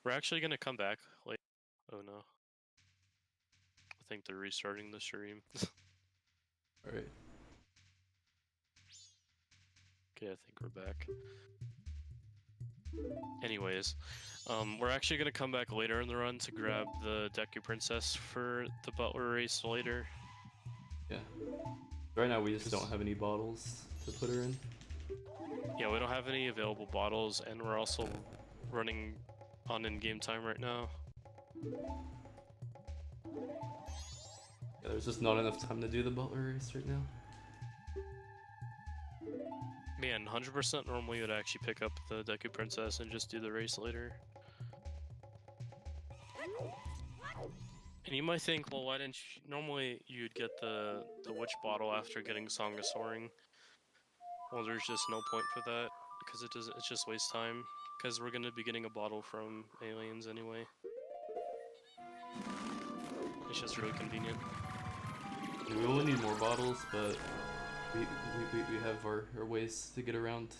We're actually gonna come back. Like, oh no, I think they're restarting the stream. All right. Okay, I think we're back. Anyways, we're actually gonna come back later in the run to grab the Deku Princess for the Butler race later. Yeah. Right now we just don't have any bottles to put her in. Yeah, we don't have any available bottles, and we're also running on in-game time right now. Yeah, there's just not enough time to do the Butler race right now. Man, 100% normally would actually pick up the Deku Princess and just do the race later. And you might think, well, why didn't you... Normally you'd get the witch bottle after getting Song of Soaring. Well, there's just no point for that, because it's just waste time. Because we're gonna be getting a bottle from aliens anyway. It's just really convenient. We only need more bottles, but we have our ways to get around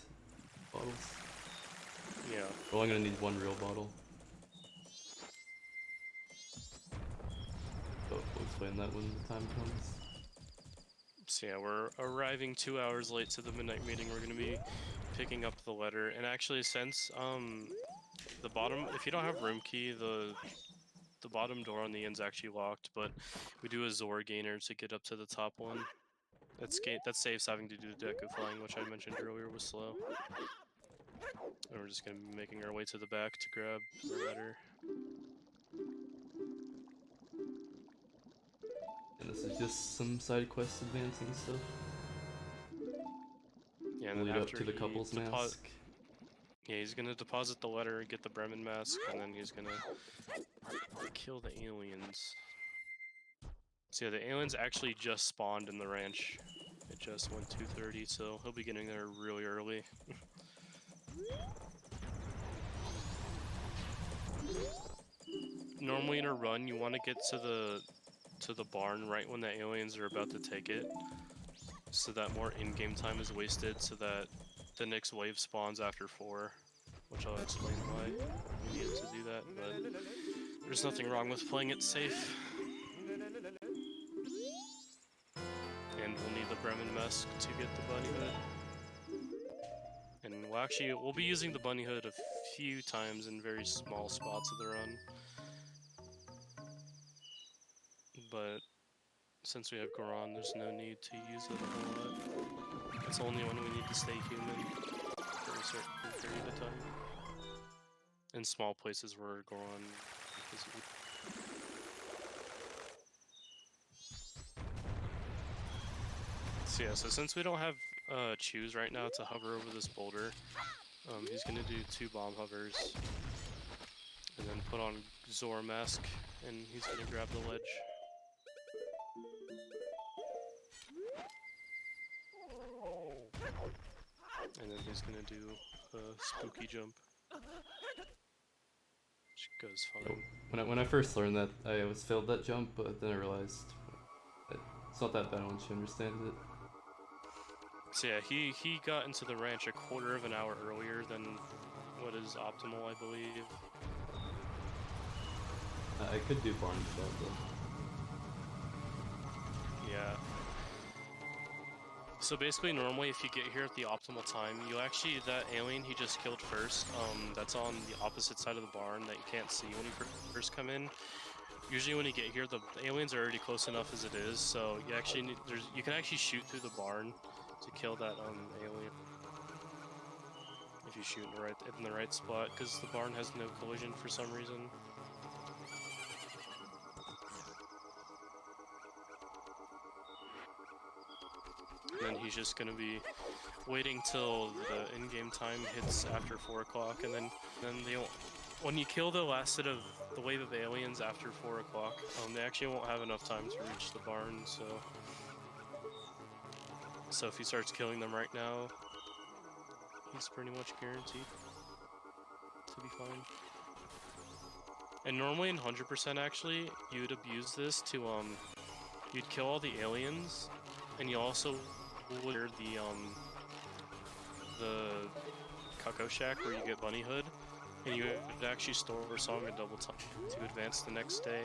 bottles. Yeah. We're only gonna need one real bottle. So we'll explain that when the time comes. So yeah, we're arriving 2 hours late to the midnight meeting. We're gonna be picking up the letter, and actually, since the bottom, if you don't have room key, the bottom door on the end's actually locked, but we do a Zora gainer to get up to the top one. That saves having to do Deku flying, which I mentioned earlier was slow. And we're just gonna be making our way to the back to grab the letter. And this is just some side quest advancing stuff. Yeah, and then Lead up after to the couple's mask. Yeah, he's gonna deposit the letter, get the Bremen mask, and then he's gonna kill the aliens. So yeah, the aliens actually just spawned in the ranch. It just went 2:30, so he'll be getting there really early. Normally in a run, you want to get to the barn right when the aliens are about to take it, so that more in-game time is wasted, so that the next wave spawns after 4, which I'll explain why we needed to do that, but there's nothing wrong with playing it safe. And we'll need the Bremen mask to get the bunny hood. And we'll be using the bunny hood a few times in very small spots of the run. But since we have Goron, there's no need to use it a whole lot. It's only when we need to stay human for a certain period of time. In small places where Goron is. So yeah, so since we don't have choose right now to hover over this boulder, he's gonna do 2 bomb hovers. And then put on Zora mask, and he's gonna grab the ledge. And then he's gonna do a spooky jump. Which goes fine. When I first learned that, I always failed that jump, but then I realized that it's not that bad once you understand it. So yeah, he got into the ranch a quarter of an hour earlier than what is optimal, I believe. I could do barn shot though. Yeah. So basically, normally if you get here at the optimal time, that alien he just killed first, that's on the opposite side of the barn that you can't see when you first come in. Usually when you get here, the aliens are already close enough as it is, so you can actually shoot through the barn to kill that alien. If you shoot in the right spot, because the barn has no collision for some reason. And then he's just gonna be waiting till the in-game time hits after 4 o'clock, and then when you kill the last set of the wave of aliens after 4 o'clock, they actually won't have enough time to reach the barn, so if he starts killing them right now, he's pretty much guaranteed to be fine. And normally in 100% actually, you'd abuse this to, you'd kill all the aliens, and you also would the Cuckoo Shack where you get Bunny Hood, and you would actually store a song in double time to advance the next day.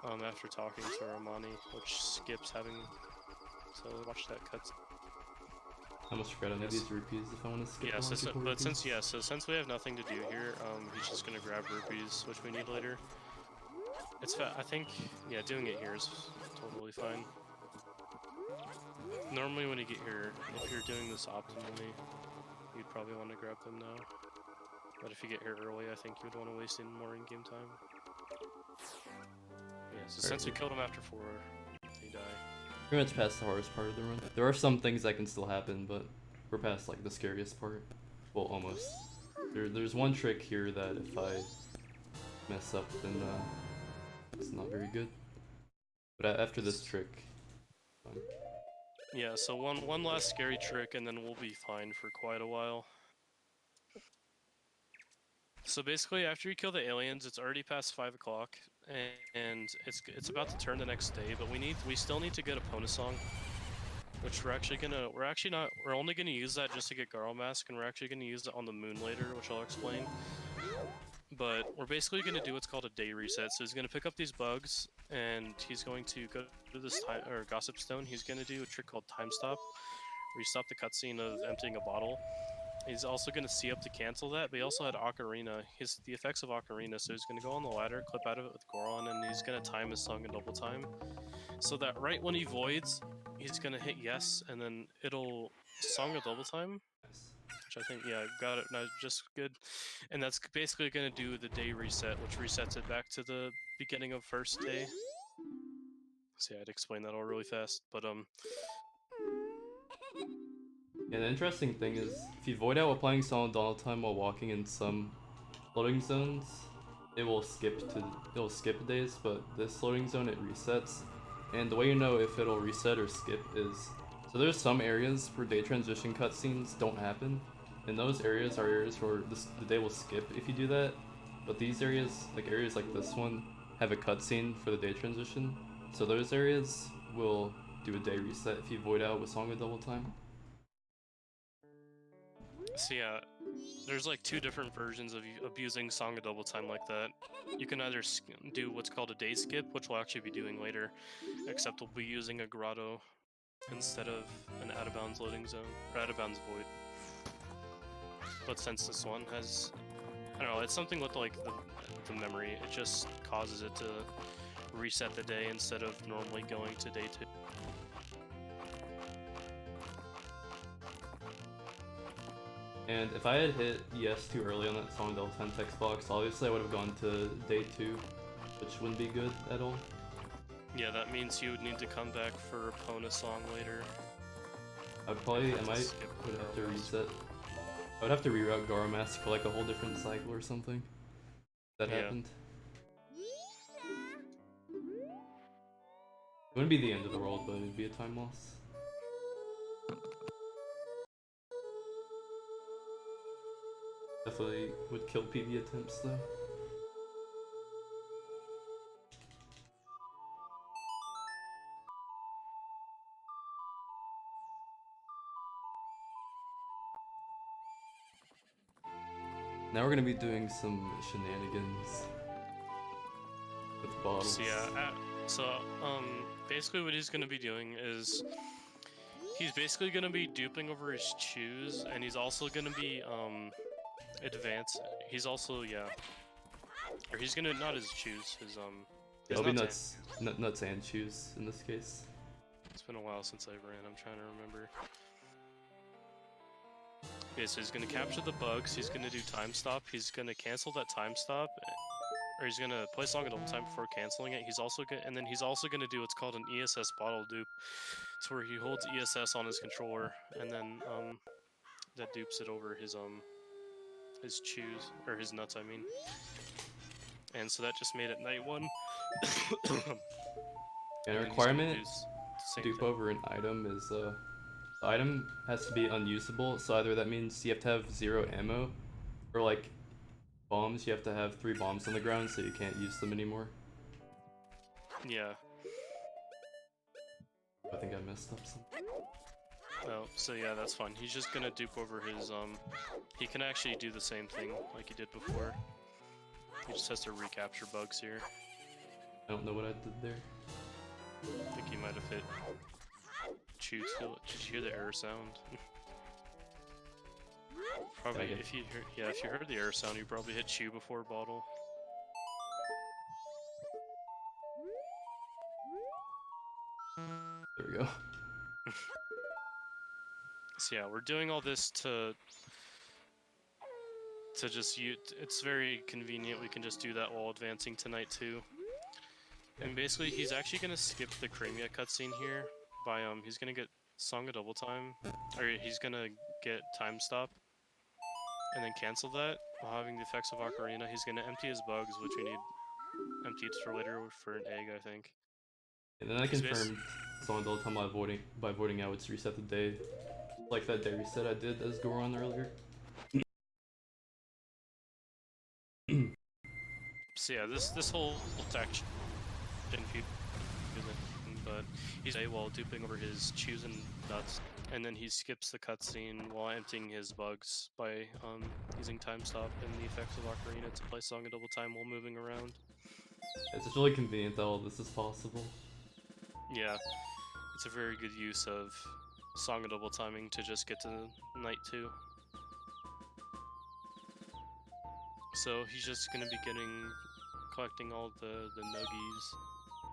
After talking to Romani, which skips having. So watch that cuts. I almost forgot I need these rupees if I want to skip. Yeah, since we have nothing to do here, he's just gonna grab rupees, which we need later. I think, yeah, doing it here is totally fine. Normally when you get here, if you're doing this optimally, you'd probably want to grab them now. But if you get here early, I think you'd want to waste in more in-game time. Yeah, so since we killed him after 4, they die. Pretty much past the hardest part of the run. There are some things that can still happen, but we're past like the scariest part. Well, almost. There's one trick here that if I mess up, then it's not very good. But after this trick, fine. Yeah, so one last scary trick, and then we'll be fine for quite a while. So basically, after you kill the aliens, it's already past 5 o'clock, and it's about to turn the next day. But we still need to get a Pona song, which we're only gonna use that just to get Garo Mask, and we're actually gonna use it on the moon later, which I'll explain. But we're basically gonna do what's called a day reset. So he's gonna pick up these bugs, and he's going to go to this Gossip Stone. He's gonna do a trick called Time Stop, where you stop the cutscene of emptying a bottle. He's also going to see up to cancel that, but he also had Ocarina. The effects of Ocarina, so he's going to go on the ladder, clip out of it with Goron, and he's going to time his song in double time. So that right when he voids, he's going to hit yes, and then it'll song a double time. Which I think, yeah, got it, no, just good. And that's basically going to do the day reset, which resets it back to the beginning of first day. So yeah, I'd explain that all really fast, but Yeah, the interesting thing is, if you void out while playing Song Donald Time while walking in some loading zones, it will skip days, but this loading zone it resets. And the way you know if it'll reset or skip is, so there's some areas where day transition cutscenes don't happen, and those areas are areas where the day will skip if you do that. But these areas like this one, have a cutscene for the day transition, so those areas will do a day reset if you void out with Song of Double Time. So yeah, there's like 2 different versions of abusing Song of Double Time like that. You can either do what's called a day skip, which we'll actually be doing later, except we'll be using a grotto instead of an out of bounds loading zone, or out of bounds void. But since this one has, I don't know, it's something with like the memory, it just causes it to reset the day instead of normally going to day 2. And if I had hit yes too early on that Song Double Time text box, obviously I would have gone to day 2, which wouldn't be good at all. Yeah, that means you would need to come back for a Pona song later. I would have to reset. I would have to reroute Garo Mask for like a whole different cycle or something. That happened. It wouldn't be the end of the world, but it would be a time loss. Definitely would kill PB attempts though. Now we're gonna be doing some shenanigans with bottles. So yeah, basically what he's gonna be doing is he's basically gonna be duping over his choose, and he's also gonna be he's also or he's gonna not his choose, It'll be nuts and choose in this case. It's been a while since I ran, I'm trying to remember. Okay, so he's gonna capture the bugs, he's gonna do time stop, he's gonna cancel that time stop, or he's gonna play Song a double time before canceling it. He's also gonna do what's called an ESS bottle dupe. It's where he holds ESS on his controller, and then that dupes it over his chews, or his nuts, I mean. And so that just made it night 1. And a requirement to dupe over an item is the item has to be unusable, so either that means you have to have 0 ammo, or like bombs, you have to have 3 bombs on the ground so you can't use them anymore. Yeah. I think I messed up something. Oh, so yeah, that's fine. He's just gonna dupe over his, he can actually do the same thing like he did before. He just has to recapture bugs here. I don't know what I did there. I think he might have hit Chew. Did you hear the air sound? Probably, if you heard, yeah, if you heard the air sound, you probably hit Chew before Bottle. There we go. So yeah, we're doing all this to just use. It's very convenient. We can just do that while advancing tonight too. And basically, he's actually gonna skip the Crimea cutscene here by he's gonna get Song of Double Time, or he's gonna get Time Stop, and then cancel that while having the effects of Ocarina. He's gonna empty his bugs, which we need emptied for later for an egg, I think. And then I confirmed Song all the time by voting out its reset the day, like that day reset I did as Goron earlier. So yeah, this whole section confusing, but he's a while duping over his chews and nuts, and then he skips the cutscene while emptying his bugs by using Time Stop and the effects of Ocarina to play Song of Double Time while moving around. It's just really convenient that all this is possible. Yeah, it's a very good use of Song of Double Timing to just get to Night 2. So he's just gonna be collecting all the nuggies,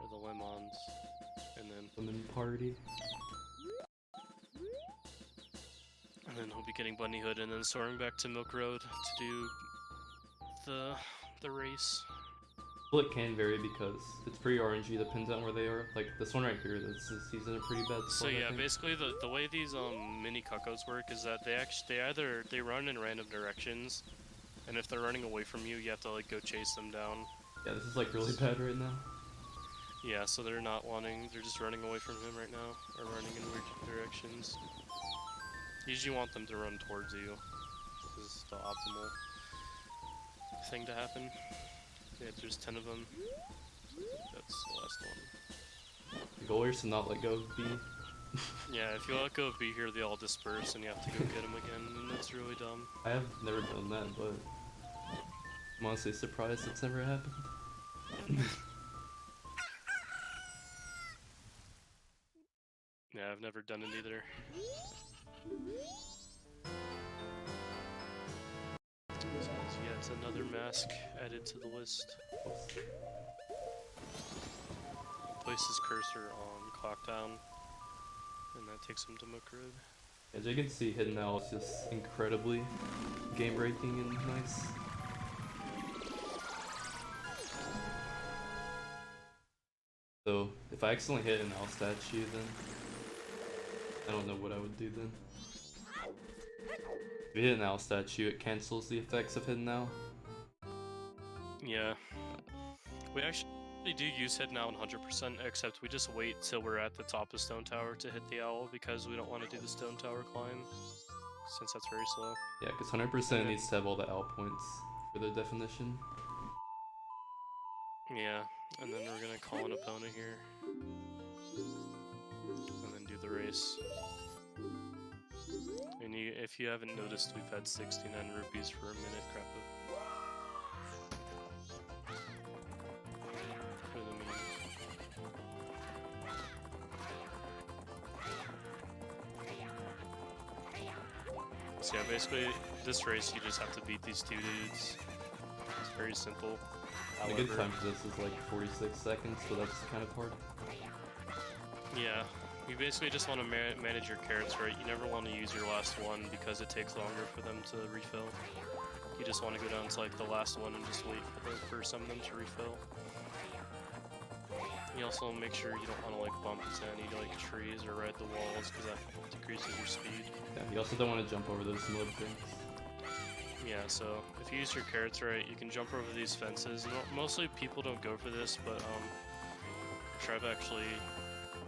or the lemons, and then Lemon party. And then he'll be getting Bunny Hood and then soaring back to Milk Road to do the race. Well, it can vary because it's pretty RNG depends on where they are. Like this one right here, he's in a pretty bad spot. So yeah, basically the way these mini cuckoos work is that they run in random directions, and if they're running away from you, you have to like go chase them down. Yeah, this is like really bad right now. Yeah, so they're just running away from him right now, or running in weird directions. You usually want them to run towards you. This is the optimal thing to happen. Yeah, there's 10 of them. That's the last one. The goal is to not let go of B. Yeah, if you let go of B here, they all disperse and you have to go get them again, and it's really dumb. I have never done that, but I'm honestly surprised it's never happened. Yeah, I've never done it either. So yeah, it's another mask added to the list. Place his cursor on Clockdown, and that takes him to Mokrud. As you can see, Hidden Owl is just incredibly game-breaking and nice. So, if I accidentally hit an Owl statue, then I don't know what I would do then. If you hit an Owl statue, it cancels the effects of Hidden Owl. Yeah. We actually do use Hidden Owl 100%, except we just wait till we're at the top of Stone Tower to hit the owl because we don't want to do the Stone Tower climb, since that's very slow. Yeah, because 100% needs to have all the owl points for the definition. Yeah, and then we're gonna call an opponent here, and then do the race. And if you haven't noticed, we've had 69 rupees for a minute, crap it. For the meme. So yeah, basically, this race you just have to beat these two dudes. It's very simple. A good time for this is like 46 seconds, so that's kind of hard. Yeah, you basically just want to manage your carrots right. You never want to use your last one because it takes longer for them to refill. You just want to go down to like the last one and just wait for some of them to refill. You also make sure you don't want to like bump into any like trees or ride the walls because that decreases your speed. Yeah, you also don't want to jump over those mud things. Yeah, so if you use your carrots right, you can jump over these fences. Mostly people don't go for this, but Trev actually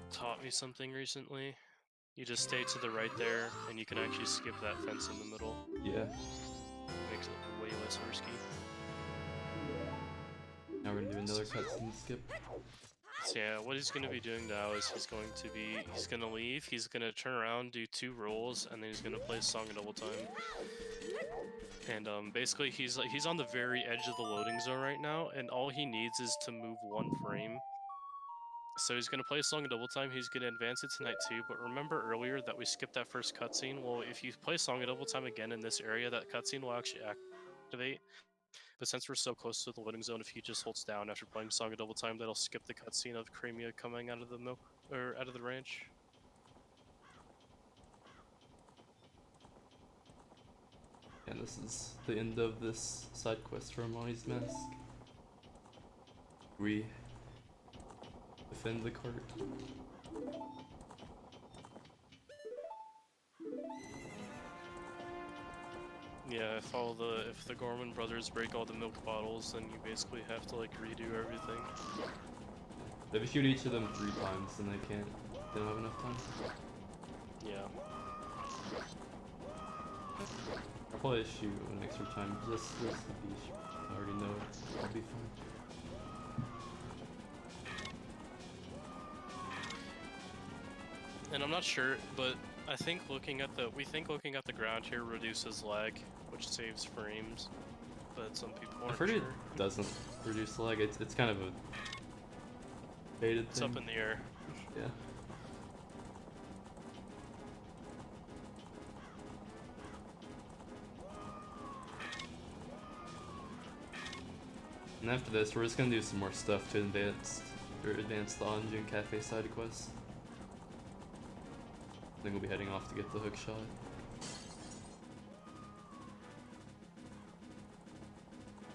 taught me something recently. You just stay to the right there, and you can actually skip that fence in the middle. Yeah. Makes it way less risky. Now we're gonna do another cutscene skip. So yeah, what he's going to be doing now is he's going to leave, he's going to turn around, do 2 rolls, and then he's going to play a song in double time. And basically he's on the very edge of the loading zone right now, and all he needs is to move 1 frame. So he's going to play a song in double time, he's going to advance it to night 2, but remember earlier that we skipped that first cutscene? Well, if you play a song in double time again in this area, that cutscene will actually activate. But since we're so close to the loading zone, if he just holds down after playing Song of Double Time, that'll skip the cutscene of Crimea coming out of the milk or out of the ranch. And this is the end of this side quest for Amani's Mask. We defend the cart. Yeah, if the Gorman brothers break all the milk bottles, then you basically have to like redo everything. If you shoot each of them 3 times, then they don't have enough time. Yeah. I'll probably shoot an extra time just to be sure. I already know I'll be fine. And I'm not sure, but I think looking at the ground here reduces lag, which saves frames. But some people aren't I've heard sure. it doesn't reduce lag. It's kind of a baited It's thing. up in the air. Yeah. And after this, we're just gonna do some more stuff to advance the Anjun Cafe side quest. Then we'll be heading off to get the hook shot.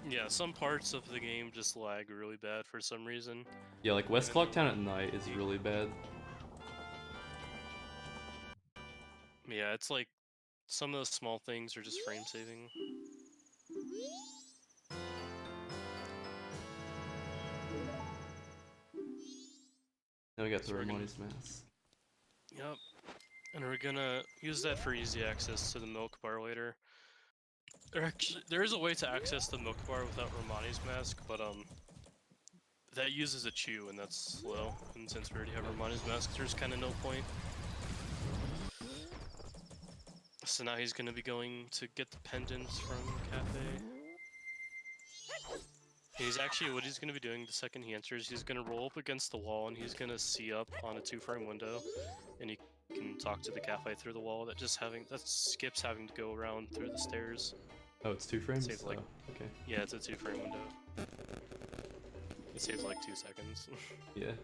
Yeah, some parts of the game just lag really bad for some reason. Yeah, like West Clocktown at night is really bad. Yeah, it's like some of the small things are just frame saving. Now we got the So we're gonna- Ramoni's Mask. Yep. And we're gonna use that for easy access to the milk bar later. There is a way to access the milk bar without Romani's mask, but that uses a chew and that's slow. And since we already have Romani's mask, there's kind of no point. So now he's gonna be going to get the pendants from Cafe. He's actually, what he's gonna be doing the second he enters, he's gonna roll up against the wall and he's gonna see up on a 2-frame window, and he can talk to the cafe through the wall. That skips having to go around through the stairs. Oh, it's 2 frames? Saves like, okay. yeah, it's a 2-frame window. It saves like 2 seconds. Yeah.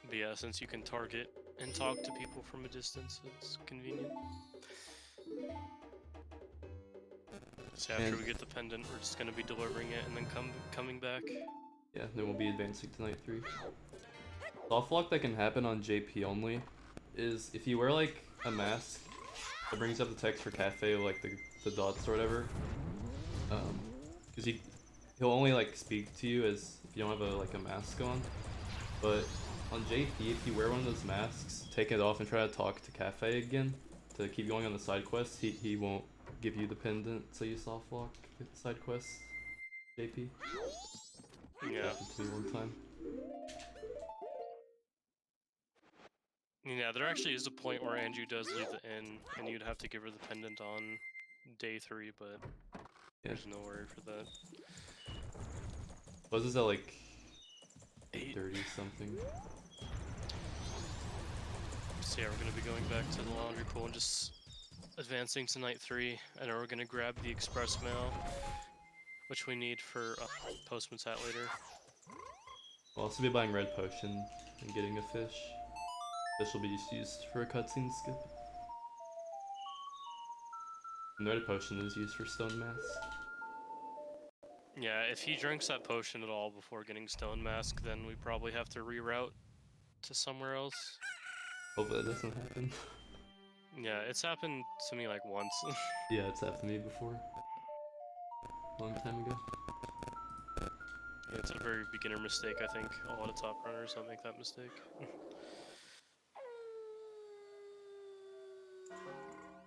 But yeah, since you can target and talk to people from a distance, it's convenient. So after we get the pendant, we're just gonna be delivering it and then coming back. Yeah, then we'll be advancing to night 3. Soft lock that can happen on JP only is if you wear like a mask that brings up the text for cafe, like the dots or whatever. Because he'll only like speak to you as if you don't have a mask on. But on JP, if you wear one of those masks, take it off and try to talk to cafe again to keep going on the side quest, he won't give you the pendant, so you soft lock the side quest. JP. Yeah. To me one time. Yeah, there actually is a point where Andrew does leave the inn, and you'd have to give her the pendant on day 3, but there's no worry for that. Was this at like 8. 30 something? So yeah, we're gonna be going back to the laundry pool and just advancing to night 3, and then we're gonna grab the express mail, which we need for Postman's hat later. We'll also be buying red potion and getting a fish. This will be used for a cutscene skip. And the red potion is used for stone mask. Yeah, if he drinks that potion at all before getting stone mask, then we probably have to reroute to somewhere else. Hopefully that doesn't happen. Yeah, it's happened to me like once. Yeah, it's happened to me before. Long time ago. Yeah, it's a very beginner mistake, I think. A lot of top runners don't make that mistake.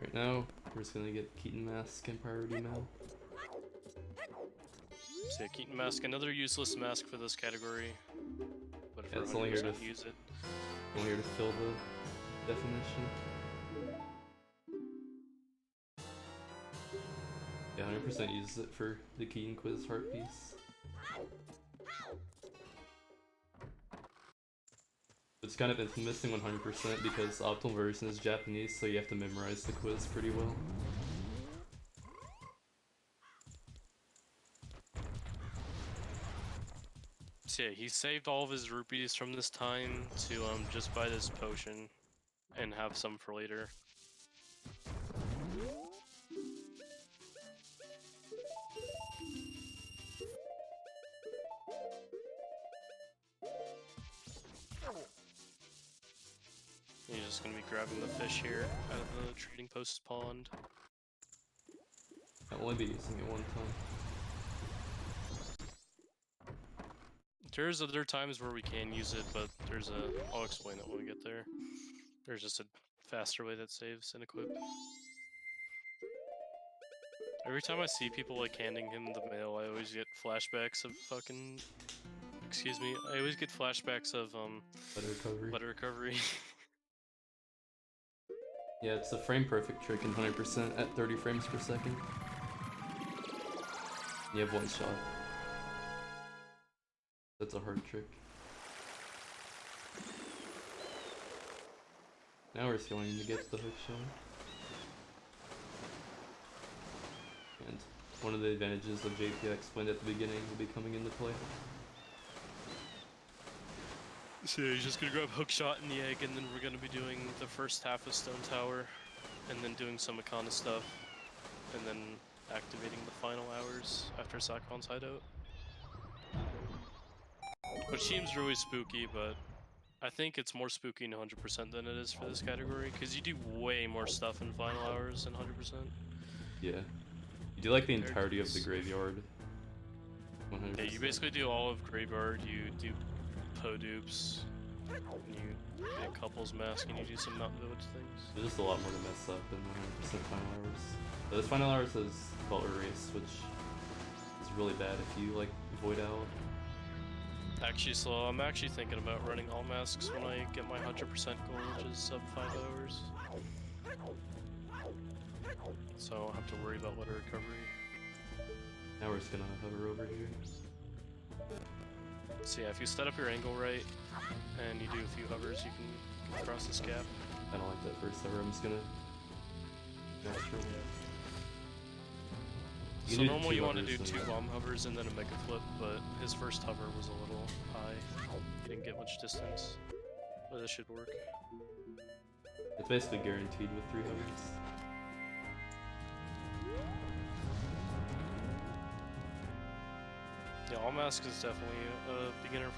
Right now, we're just gonna get Keaton Mask and Priority Mail. So yeah, Keaton mask, another useless mask for this category. But if Yeah, we're it's only here 100% to use it. only here to fill the definition. Yeah, 100% uses it for the Keaton quiz heart piece. It's kind of missing 100% because the optimal version is Japanese, so you have to memorize the quiz pretty well. So yeah, he saved all of his rupees from this time to just buy this potion and have some for later. He's just gonna be grabbing the fish here out of the trading post pond. I'll only be using it one time. There's other times where we can use it, but I'll explain it when we get there. There's just a faster way that saves and equip. Every time I see people like handing him the mail, I always get flashbacks of fucking... Excuse me, I always get flashbacks of letter recovery. Yeah, it's a frame perfect trick in 100% at 30 frames per second. You have one shot. That's a hard trick. Now we're going to get the hook shot. And one of the advantages of JP I explained at the beginning will be coming into play. So he's just gonna grab hookshot in the egg, and then we're gonna be doing the first half of Stone Tower, and then doing some Akana stuff, and then activating the final hours after Sakon's hideout. Which seems really spooky, but I think it's more spooky in 100% than it is for this category, because you do way more stuff in final hours than 100%. Yeah. You do like the entirety of the graveyard. 100%. Yeah, you basically do all of graveyard, you do Poe dupes, and you get couples mask, and you do some not village things. There's just a lot more to mess up than 100% final hours. But this final hours has Vault Erase, which is really bad if you like void out. Actually, so I'm actually thinking about running all masks when I get my 100% goal, which is sub 5 hours. So I don't have to worry about letter recovery. Now we're just gonna hover over here. So yeah, if you set up your angle right, and you do a few hovers, you can get across this gap. I don't like that first hover, I'm just gonna... Natural. So normally you want to do 2 bomb hovers and then a mega flip, but his first hover was a little high. He didn't get much distance, but this should work. It's basically guaranteed with 3 hovers. Yeah, all masks is definitely a beginner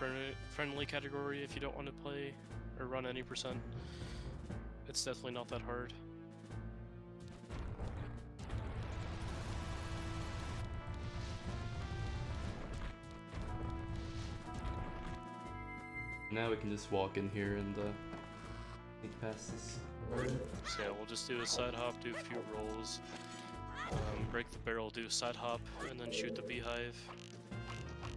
friendly category if you don't want to play or run any percent. It's definitely not that hard. Now we can just walk in here and think past this. So yeah, we'll just do a side hop, do a few rolls, break the barrel, do a side hop, and then shoot the beehive.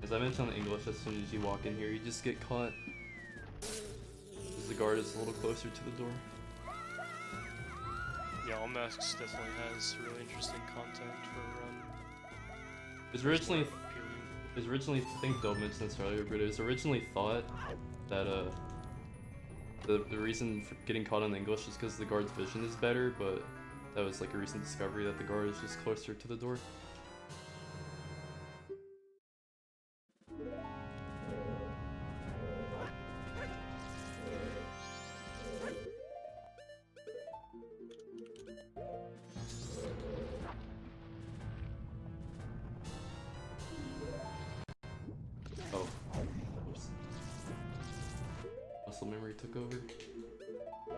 As I mentioned in English, as soon as you walk in here, you just get caught. Because the guard is a little closer to the door. Yeah, all masks definitely has really interesting content for It was originally, I think Doe mentioned this earlier, but it was originally thought that the reason for getting caught on English is because the guard's vision is better, but that was like a recent discovery that the guard is just closer to the door. Oh. Oops. Muscle memory took over. I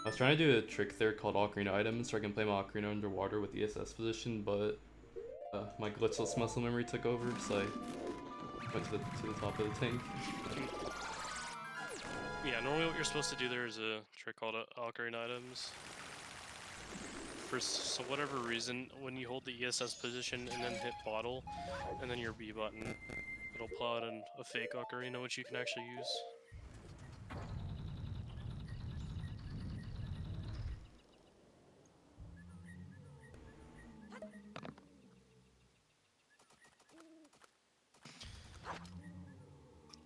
was trying to do a trick there called Ocarina items, so I can play my Ocarina underwater with ESS position, but my glitchless muscle memory took over, so I went to the top of the tank. Yeah, normally what you're supposed to do there is a trick called Ocarina items. for whatever reason, when you hold the ESS position and then hit bottle, and then your B button, it'll pull out a fake ocarina which you can actually use.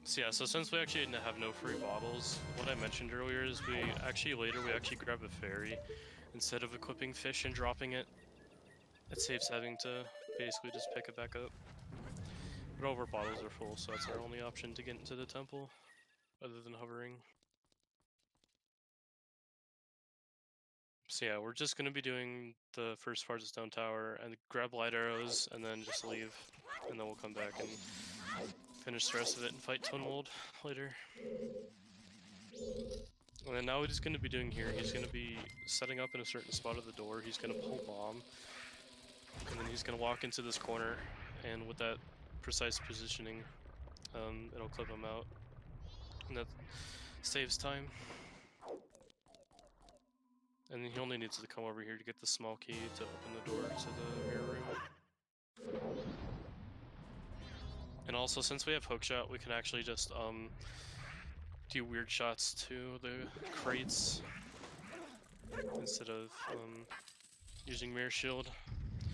So yeah, so since we actually have no free bottles, what I mentioned earlier is we actually grab a fairy instead of equipping fish and dropping it. It saves having to basically just pick it back up. But all of our bottles are full, so that's our only option to get into the temple, other than hovering. So yeah, we're just gonna be doing the first part of Stone Tower and grab light arrows and then just leave, and then we'll come back and finish the rest of it and fight Twin Mold later. And then now what he's gonna be doing here, he's gonna be setting up in a certain spot of the door, he's gonna pull bomb, and then he's gonna walk into this corner, and with that precise positioning, it'll clip him out. And that saves time. And then he only needs to come over here to get the small key to open the door to the mirror room. And also, since we have hookshot, we can actually just do weird shots to the crates instead of using mirror shield.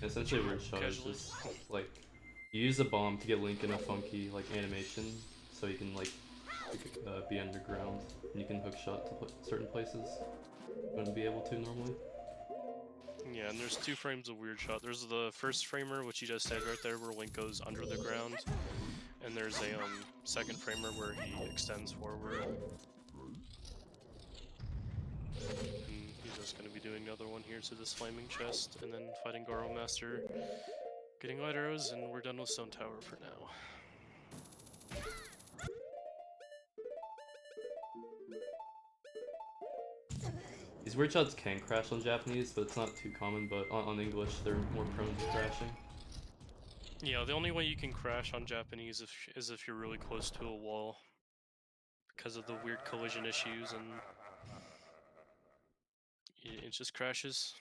Essentially, weird shot is just like you use a bomb to get Link in a funky like animation, so you can like be underground, and you can hookshot to certain places you wouldn't be able to normally. Yeah, and there's 2 frames of weird shot. There's the first framer, which you just said right there, where Link goes under the ground, and there's a second framer where he extends forward. And he's just going to be doing another one here to this flaming chest, and then fighting Goro Master, getting light arrows, and we're done with Stone Tower for now. These weird shots can crash on Japanese, but it's not too common, but on English they're more prone to crashing. Yeah, the only way you can crash on Japanese is if you're really close to a wall, because of the weird collision issues, and it just crashes.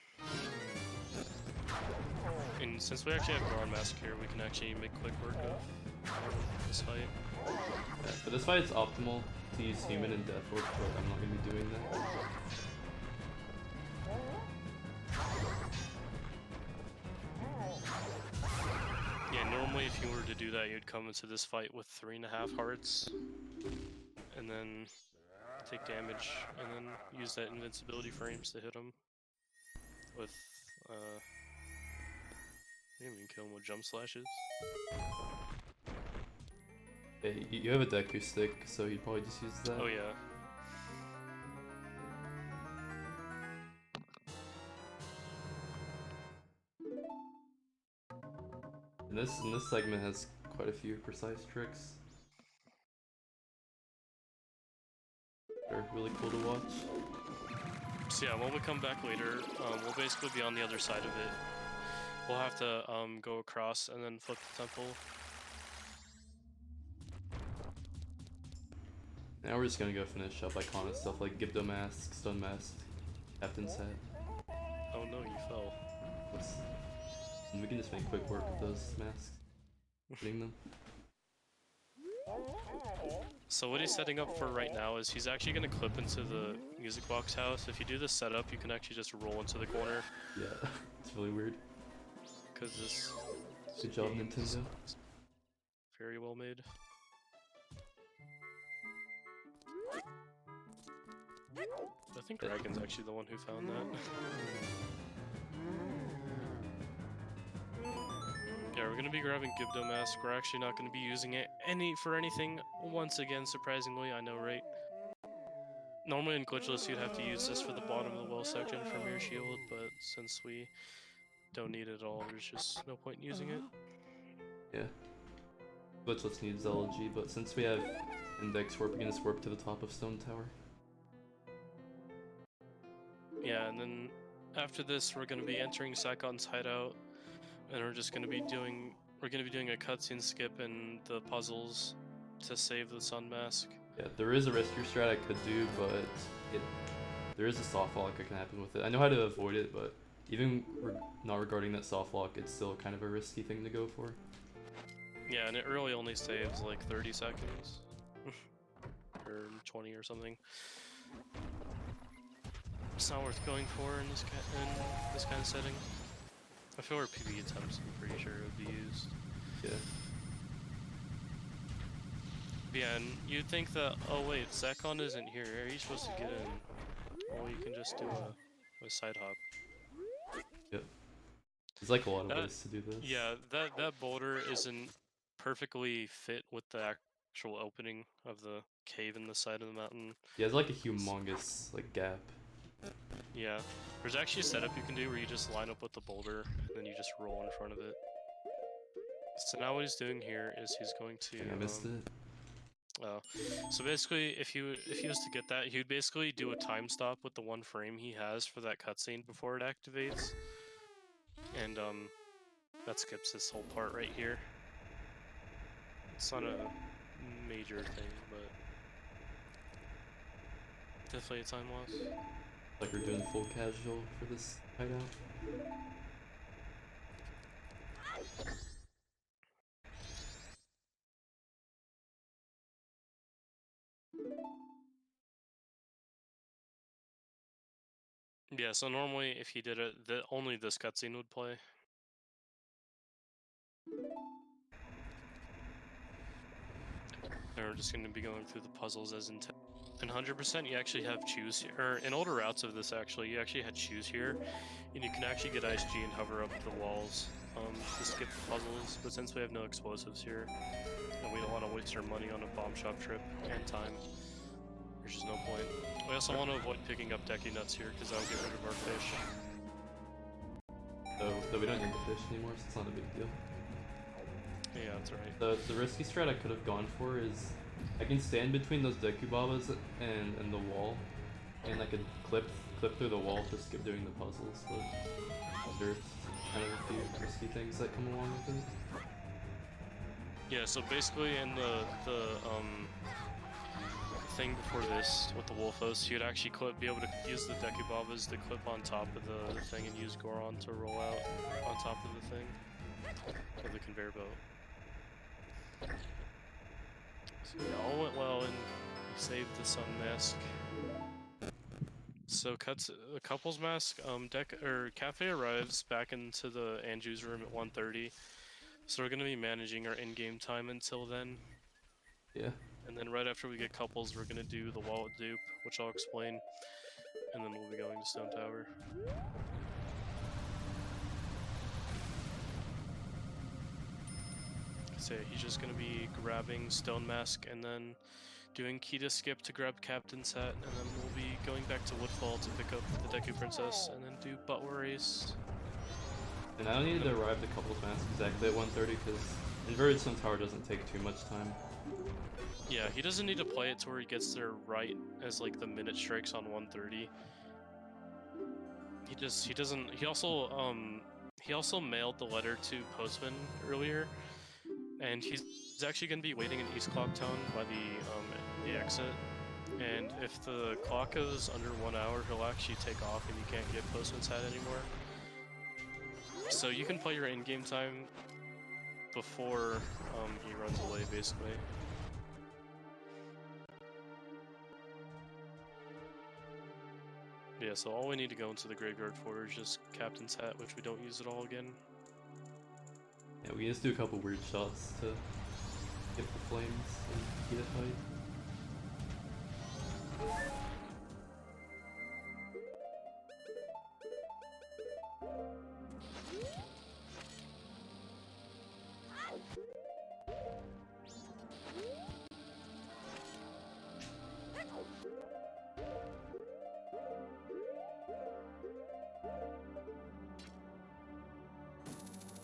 And since we actually have Goron Mask here, we can actually make quick work of this fight. Yeah, for this fight it's optimal to use Human and Death Orb, but I'm not going to be doing that. Yeah, normally if you were to do that, you'd come into this fight with 3.5 hearts, and then take damage, and then use that invincibility frames to hit him with, you can kill him with jump slashes. Yeah, you have a Deku stick, so you'd probably just use that. Oh yeah. And this segment has quite a few precise tricks. They're really cool to watch. So yeah, when we come back later, we'll basically be on the other side of it. We'll have to go across and then flip the temple. Now we're just gonna go finish up iconic stuff like Gibdo Mask, Stun Mask, Captain's Hat. Oh no, you fell. And we can just make quick work of those masks. Hitting them. So what he's setting up for right now is he's actually going to clip into the music box house. If you do this setup, you can actually just roll into the corner. Yeah, it's really weird. Because this Good job, Nintendo. Very well made. I think Dragon's actually the one who found that. Yeah, we're gonna be grabbing Gibdo Mask. We're actually not gonna be using it for anything. Once again, surprisingly, I know, right? Normally in glitchless, you'd have to use this for the bottom of the well section for Mirror Shield, but since we don't need it at all, there's just no point in using it. Yeah. Glitchless needs LG, but since we have Index Warp, we can just warp to the top of Stone Tower. Yeah, and then after this, we're gonna be entering Saikon's hideout, and we're gonna be doing a cutscene skip and the puzzles to save the Sun Mask. Yeah, there is a rescue strat I could do, but there is a soft lock that can happen with it. I know how to avoid it, but even not regarding that soft lock, it's still kind of a risky thing to go for. Yeah, and it really only saves like 30 seconds. Or 20 or something. It's not worth going for in this kind of setting. If it were PB attempts, I'm pretty sure it would be used. Yeah. Yeah, and you'd think that, oh wait, Zekon isn't here, are you supposed to get in? Well, you can just do a side hop. Yep. There's like a lot of ways to do this. Yeah, that boulder isn't perfectly fit with the actual opening of the cave in the side of the mountain. Yeah, it's like a humongous like gap. Yeah, there's actually a setup you can do where you just line up with the boulder and then you just roll in front of it. So now what he's doing here is he's going to. I missed it. Oh, so basically, if he was to get that, he would basically do a time stop with the one frame he has for that cutscene before it activates, and that skips this whole part right here. It's not a major thing, but definitely a time loss. Like we're doing full casual for this hideout. Yeah, so normally if he did it, only this cutscene would play. And we're just going to be going through the puzzles as intended. In 100%, you actually have choose here, or in older routes of this actually, you actually had choose here, and you can actually get ISG and hover up the walls to skip the puzzles, but since we have no explosives here, and we don't want to waste our money on a bomb shop trip and time, there's just no point. We also want to avoid picking up Decky Nuts here, because that'll get rid of our fish. So we don't need the fish anymore, so it's not a big deal. Yeah, that's right. The risky strat I could have gone for is I can stand between those Dekubabas and the wall, and I could clip through the wall to skip doing the puzzles, but there's kind of a few risky things that come along with it. Yeah, so basically in the thing before this with the wolf host, you'd actually be able to use the Dekubabas to clip on top of the thing and use Goron to roll out on top of the thing, of the conveyor belt. So yeah, all went well and we saved the sun mask. So a couple's mask, Cafe arrives back into the Anju's room at 1:30. So we're gonna be managing our in-game time until then. Yeah. And then right after we get couples, we're gonna do the wallet dupe, which I'll explain. And then we'll be going to Stone Tower. So yeah, he's just gonna be grabbing Stone Mask and then doing key to skip to grab Captain's Hat, and then we'll be going back to Woodfall to pick up the Deku Princess and then do Butt Race. And I don't need to arrive the couples mask exactly at 1:30 because Inverted Stone Tower doesn't take too much time. Yeah, he doesn't need to play it to where he gets there right as like the minute strikes on 1:30. He also mailed the letter to Postman earlier, and he's actually going to be waiting in East Clock Town by the exit. And if the clock is under 1 hour, he'll actually take off and you can't get Postman's Hat anymore. So you can play your in-game time before he runs away, basically. Yeah, so all we need to go into the graveyard for is just Captain's Hat, which we don't use at all again. Yeah, we can just do a couple weird shots to get the flames and get it fight.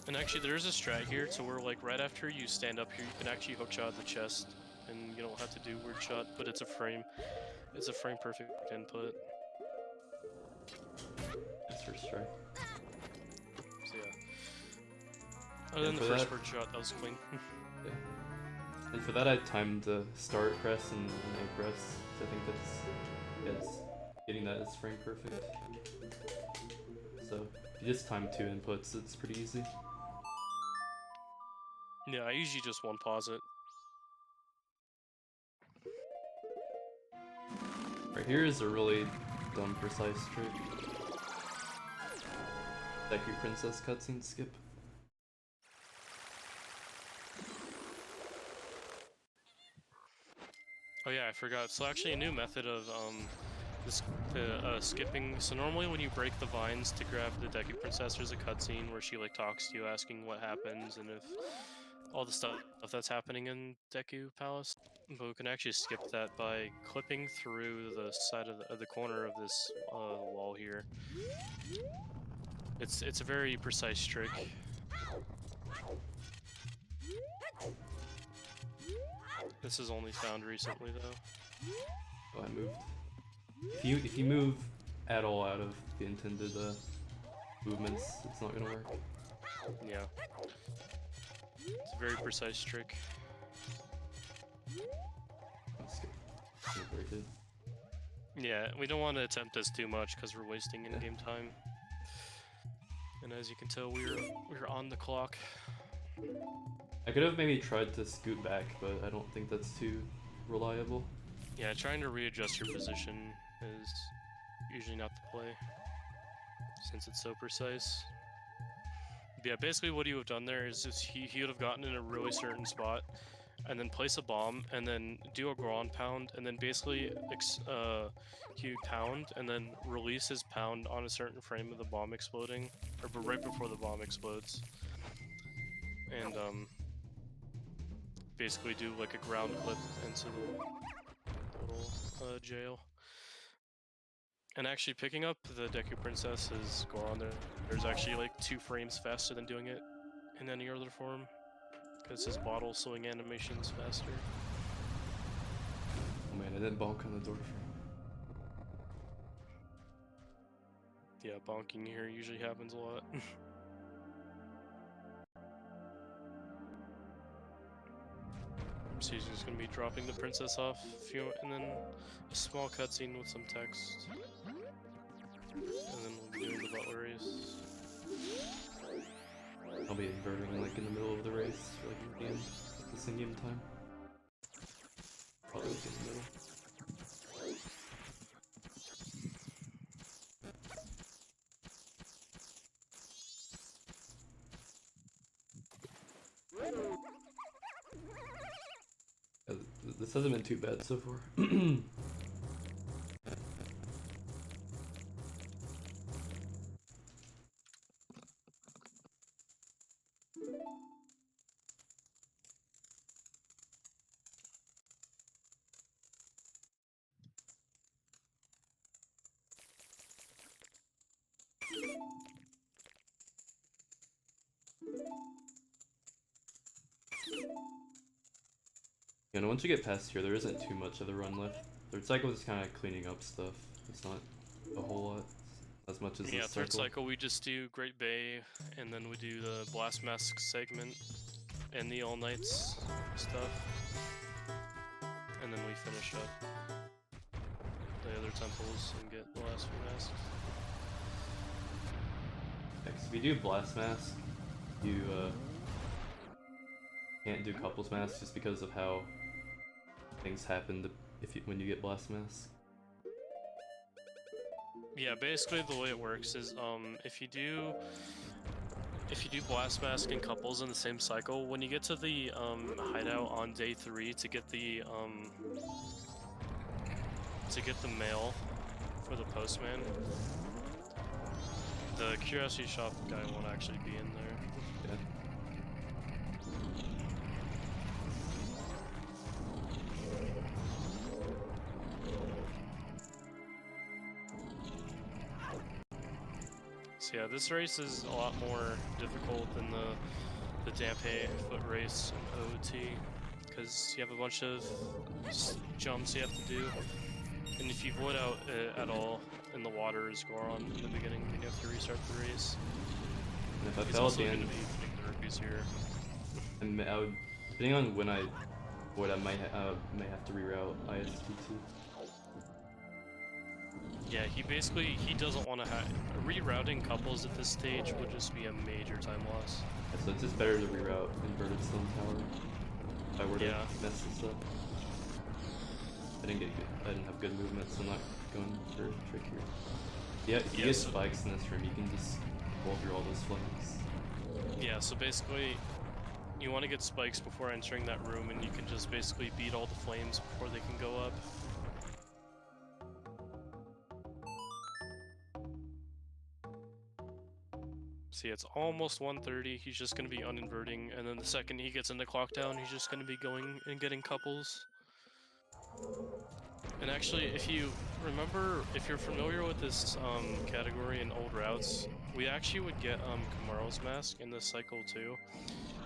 And actually, there is a strat here to where, like, right after you stand up here, you can actually hookshot the chest, and you don't have to do weird shot, but it's a frame perfect input. That's first strike. So yeah. Other than the first word shot, that was clean. Yeah. And for that, I timed the start press and A press. So I think that's getting that as frame perfect. So if you just time 2 inputs, it's pretty easy. Yeah, I usually just one pause it. Right here is a really dumb precise trick. Deku Princess cutscene skip. Oh yeah, I forgot. So actually a new method of skipping. So normally when you break the vines to grab the Deku Princess, there's a cutscene where she like talks to you, asking what happens and if all the stuff that's happening in Deku Palace. But we can actually skip that by clipping through the side of the corner of this wall here. It's a very precise trick. This is only found recently though. Oh, I moved. If you move at all out of the intended movements, it's not gonna work. Yeah. It's a very precise trick. Skip very good. Yeah, we don't want to attempt this too much because we're wasting in-game time. And as you can tell, we're on the clock. I could have maybe tried to scoot back, but I don't think that's too reliable. Yeah, trying to readjust your position is usually not the play, since it's so precise. But yeah, basically what he would have done there is he would have gotten in a really certain spot, and then place a bomb, and then do a ground pound, and then basically he would pound, and then release his pound on a certain frame of the bomb exploding, or right before the bomb explodes. And basically do like a ground clip into the little jail. And actually picking up the Deku Princess is Goron. There's actually like 2 frames faster than doing it in any other form, because his bottle slowing animation's faster. Oh man, I didn't bonk on the door frame. Yeah, bonking here usually happens a lot. So he's just gonna be dropping the princess off, and then a small cutscene with some text, and then we'll be doing the butler race. I'll be inverting like in the middle of the race, or like at the end, at the same game time. Probably like in the middle. This hasn't been too bad so far. You know, once you get past here, there isn't too much of the run left. Third cycle is kind of cleaning up stuff. It's not a whole lot, as much as Yeah, this third cycle. cycle we just do Great Bay, and then we do the Blast Mask segment, and the All Nights stuff, and then we finish up the other temples and get the last few masks. Next, if you do Blast Mask, you can't do Couples Mask just because of how things happen when you get Blast Mask. Yeah, basically the way it works is if you do Blast Mask and couples in the same cycle, when you get to the hideout on day 3 to get the mail for the postman, the Curiosity Shop guy won't actually be in there. Yeah. So yeah, this race is a lot more difficult than the Dampe foot race and OOT, because you have a bunch of jumps you have to do, and if you void out at all in the water is Goron in the beginning, then you have to restart the race. And if I He's fell at also the going to end, be putting the rupees here. and I would, depending on when I void, I may have to reroute IST2. Yeah, he doesn't want to have rerouting couples at this stage would just be a major time loss. Yeah, so it's just better to reroute inverted stone tower. If I were to mess this up. I didn't have good movement, so I'm not going for a trick here. Yeah, if you get spikes in this room, you can just roll through all those flames. Yeah, so basically, you want to get spikes before entering that room, and you can just basically beat all the flames before they can go up. See, it's almost 1:30. He's just going to be uninverting, and then the second he gets into clock down, he's just going to be going and getting couples. And actually, if you remember, if you're familiar with this category in old routes, we actually would get Kamaro's mask in this cycle too.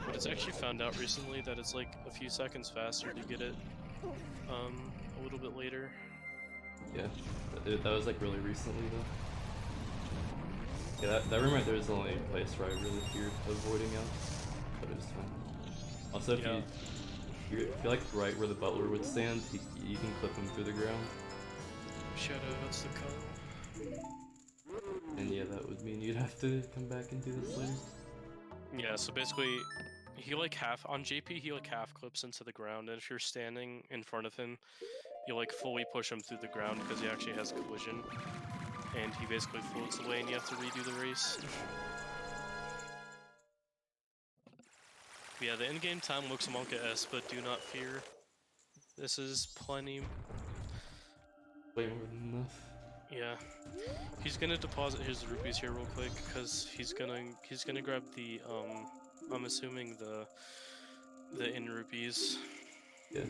But it's actually found out recently that it's like a few seconds faster to get it a little bit later. Yeah, that was like really recently though. Yeah, that room right there is the only place where I really feared avoiding out, but it was fine. Also, if you feel like right where the butler would stand, you can clip him through the ground. Shadow, that's the cut. And yeah, that would mean you'd have to come back and do this later. Yeah, so basically, he like on JP he like half clips into the ground, and if you're standing in front of him, you like fully push him through the ground because he actually has collision, and he basically floats away, and you have to redo the race. Yeah, the in-game time looks Monka S, but do not fear. This is plenty. Way more than enough. Yeah, he's gonna deposit his rupees here real quick because he's gonna grab the I'm assuming the in rupees. Yeah.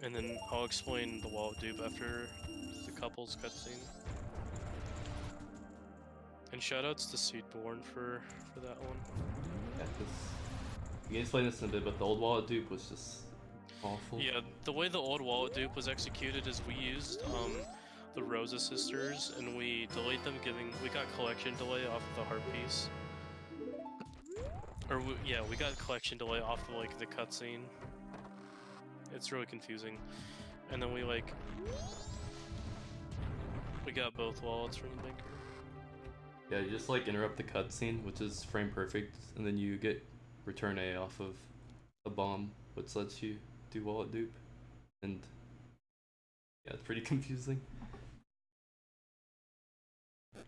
And then I'll explain the wall dupe after the couples cutscene. And shoutouts to Seedborn for that one. Yeah, because you can explain this in a bit, but the old wallet dupe was just awful. Yeah, the way the old wallet dupe was executed is we used the Rosa sisters and we delayed them we got collection delay off of the heart piece. Or we got collection delay off of like the cutscene. It's really confusing. And then we got both wallets from the banker. Yeah, you just like interrupt the cutscene, which is frame perfect, and then you get return A off of a bomb, which lets you do wallet dupe. And yeah, it's pretty confusing. But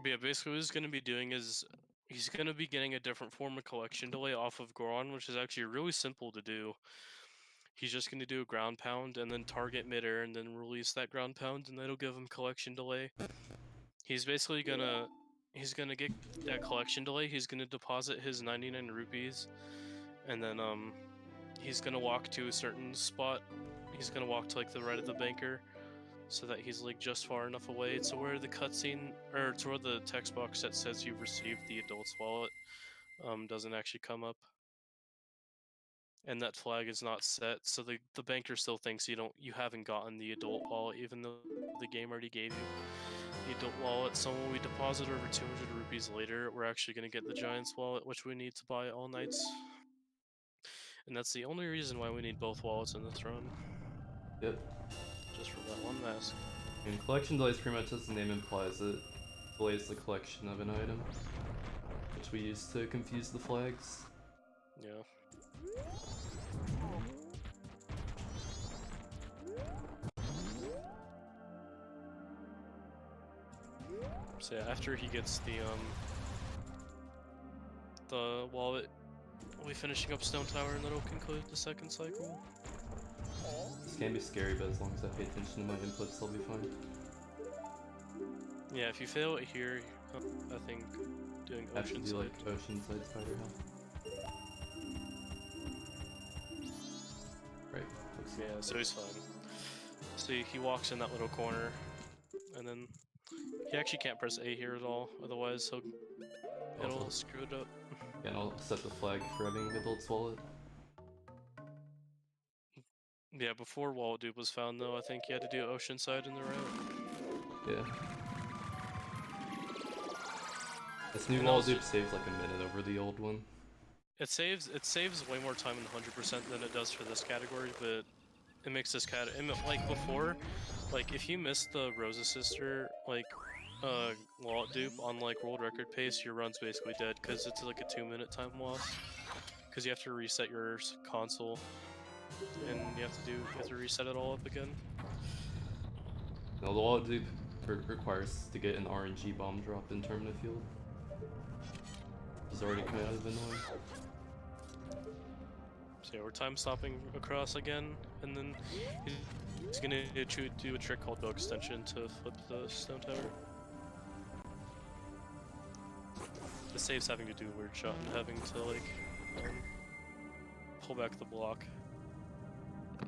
yeah, basically what he's going to be doing is he's going to be getting a different form of collection delay off of Goron, which is actually really simple to do. He's just going to do a ground pound and then target midair and then release that ground pound, and that'll give him collection delay. He's basically gonna get that collection delay. He's gonna deposit his 99 rupees, and then he's gonna walk to a certain spot. He's gonna walk to like the right of the banker, so that he's like just far enough away to where the cutscene or to where the text box that says you've received the adult's wallet doesn't actually come up. And that flag is not set, so the banker still thinks you haven't gotten the adult wallet, even though the game already gave you the adult wallet. So when we deposit over 200 rupees later, we're actually going to get the Giant's wallet, which we need to buy all nights. And that's the only reason why we need both wallets in this run. Yep. Just for that one mask. And collection delay is pretty much as the name implies, it delays the collection of an item, which we use to confuse the flags. Yeah. So yeah, after he gets the wallet, we'll be finishing up Stone Tower, and that'll conclude the second cycle. This can be scary, but as long as I pay attention to my inputs, I'll be fine. Yeah, if you fail it here, I think doing Oceanside. Do like Oceanside Spider Health. Right. Yeah, so he's fine. See, he walks in that little corner, and then he actually can't press A here at all, otherwise it'll screw it up. Yeah, and I'll set the flag for having adult's wallet. Yeah, before Wallet Dupe was found though, I think you had to do Oceanside in the route. Yeah. This new Wallet Dupe saves like a minute over the old one. It saves way more time in 100% than it does for this category, but it makes this like before, like if you miss the Rosa sister like lot dupe on like world record pace, your run's basically dead because it's like a 2-minute time loss. Because you have to reset your console, and you have to reset it all up again. No, the wall dupe requires to get an RNG bomb drop in Termina Field. Which is already kind of annoying. So yeah, we're time stopping across again, and then he's gonna do a trick called bow extension to flip the stone tower. It saves having to do a weird shot and having to like pull back the block.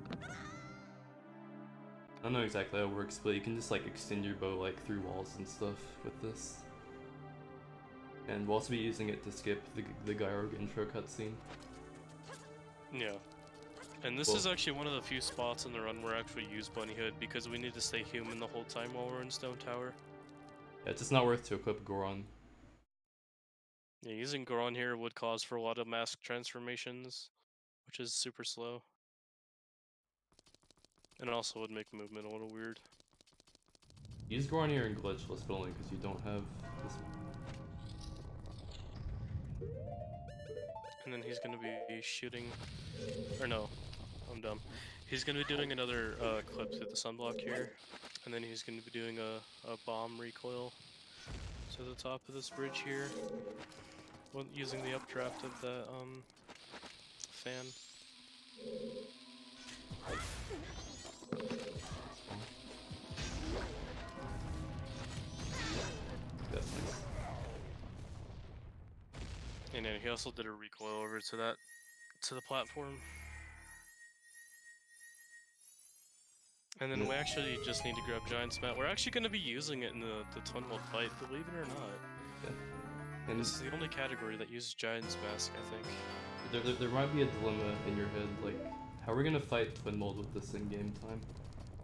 I don't know exactly how it works, but you can just like extend your bow like through walls and stuff with this. And we'll also be using it to skip the Gyro intro cutscene. Yeah. And this is actually one of the few spots in the run where I actually use Bunny Hood because we need to stay human the whole time while we're in Stone Tower. Yeah, it's just not worth to equip Goron. Yeah, using Goron here would cause for a lot of mask transformations, which is super slow. And also would make movement a little weird. Use Goron here in glitchless, but only because you don't have this. And then he's gonna be shooting, or no, I'm dumb. He's gonna be doing another clip through the sunblock here, and then he's gonna be doing a bomb recoil to the top of this bridge here, using the updraft of the fan. That's nice. And then he also did a recoil over to the platform. And then we actually just need to grab Giant's Mat. We're actually going to be using it in the Twin World fight, believe it or not. Yeah. And this is the only category that uses Giant's Mask, I think. There might be a dilemma in your head, like, how are we gonna fight Twin Mold with this in-game time?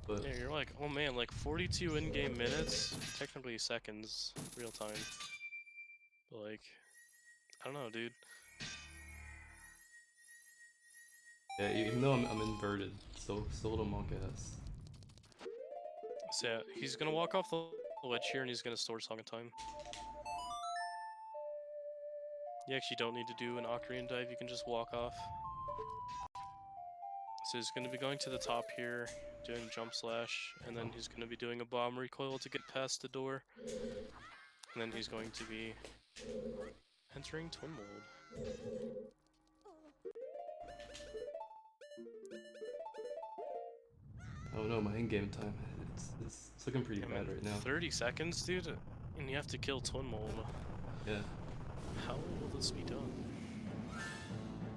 But yeah, you're like, oh man, like 42 in-game minutes, technically seconds, real time. But like, I don't know, dude. yeah, even though I'm inverted, still a little monk ass. So yeah, he's gonna walk off the ledge here and he's gonna store Song of Time. You actually don't need to do an Ocarina dive, you can just walk off. So he's going to be going to the top here, doing jump slash, and then he's going to be doing a bomb recoil to get past the door. And then he's going to be entering Twin Mold. Oh no, my in-game time, it's looking pretty bad right now. 30 seconds, dude, and you have to kill Twin Mold. Yeah. How will this be done?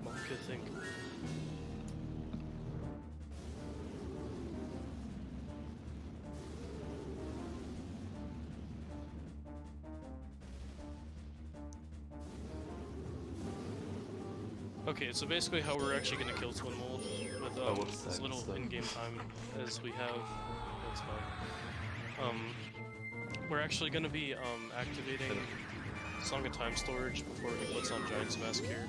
One could think. Okay, so basically how we're actually going to kill Twin Mold with as little in-game time as we have. That's fine. We're actually going to be activating Song of Time storage before he puts on Giant's Mask here.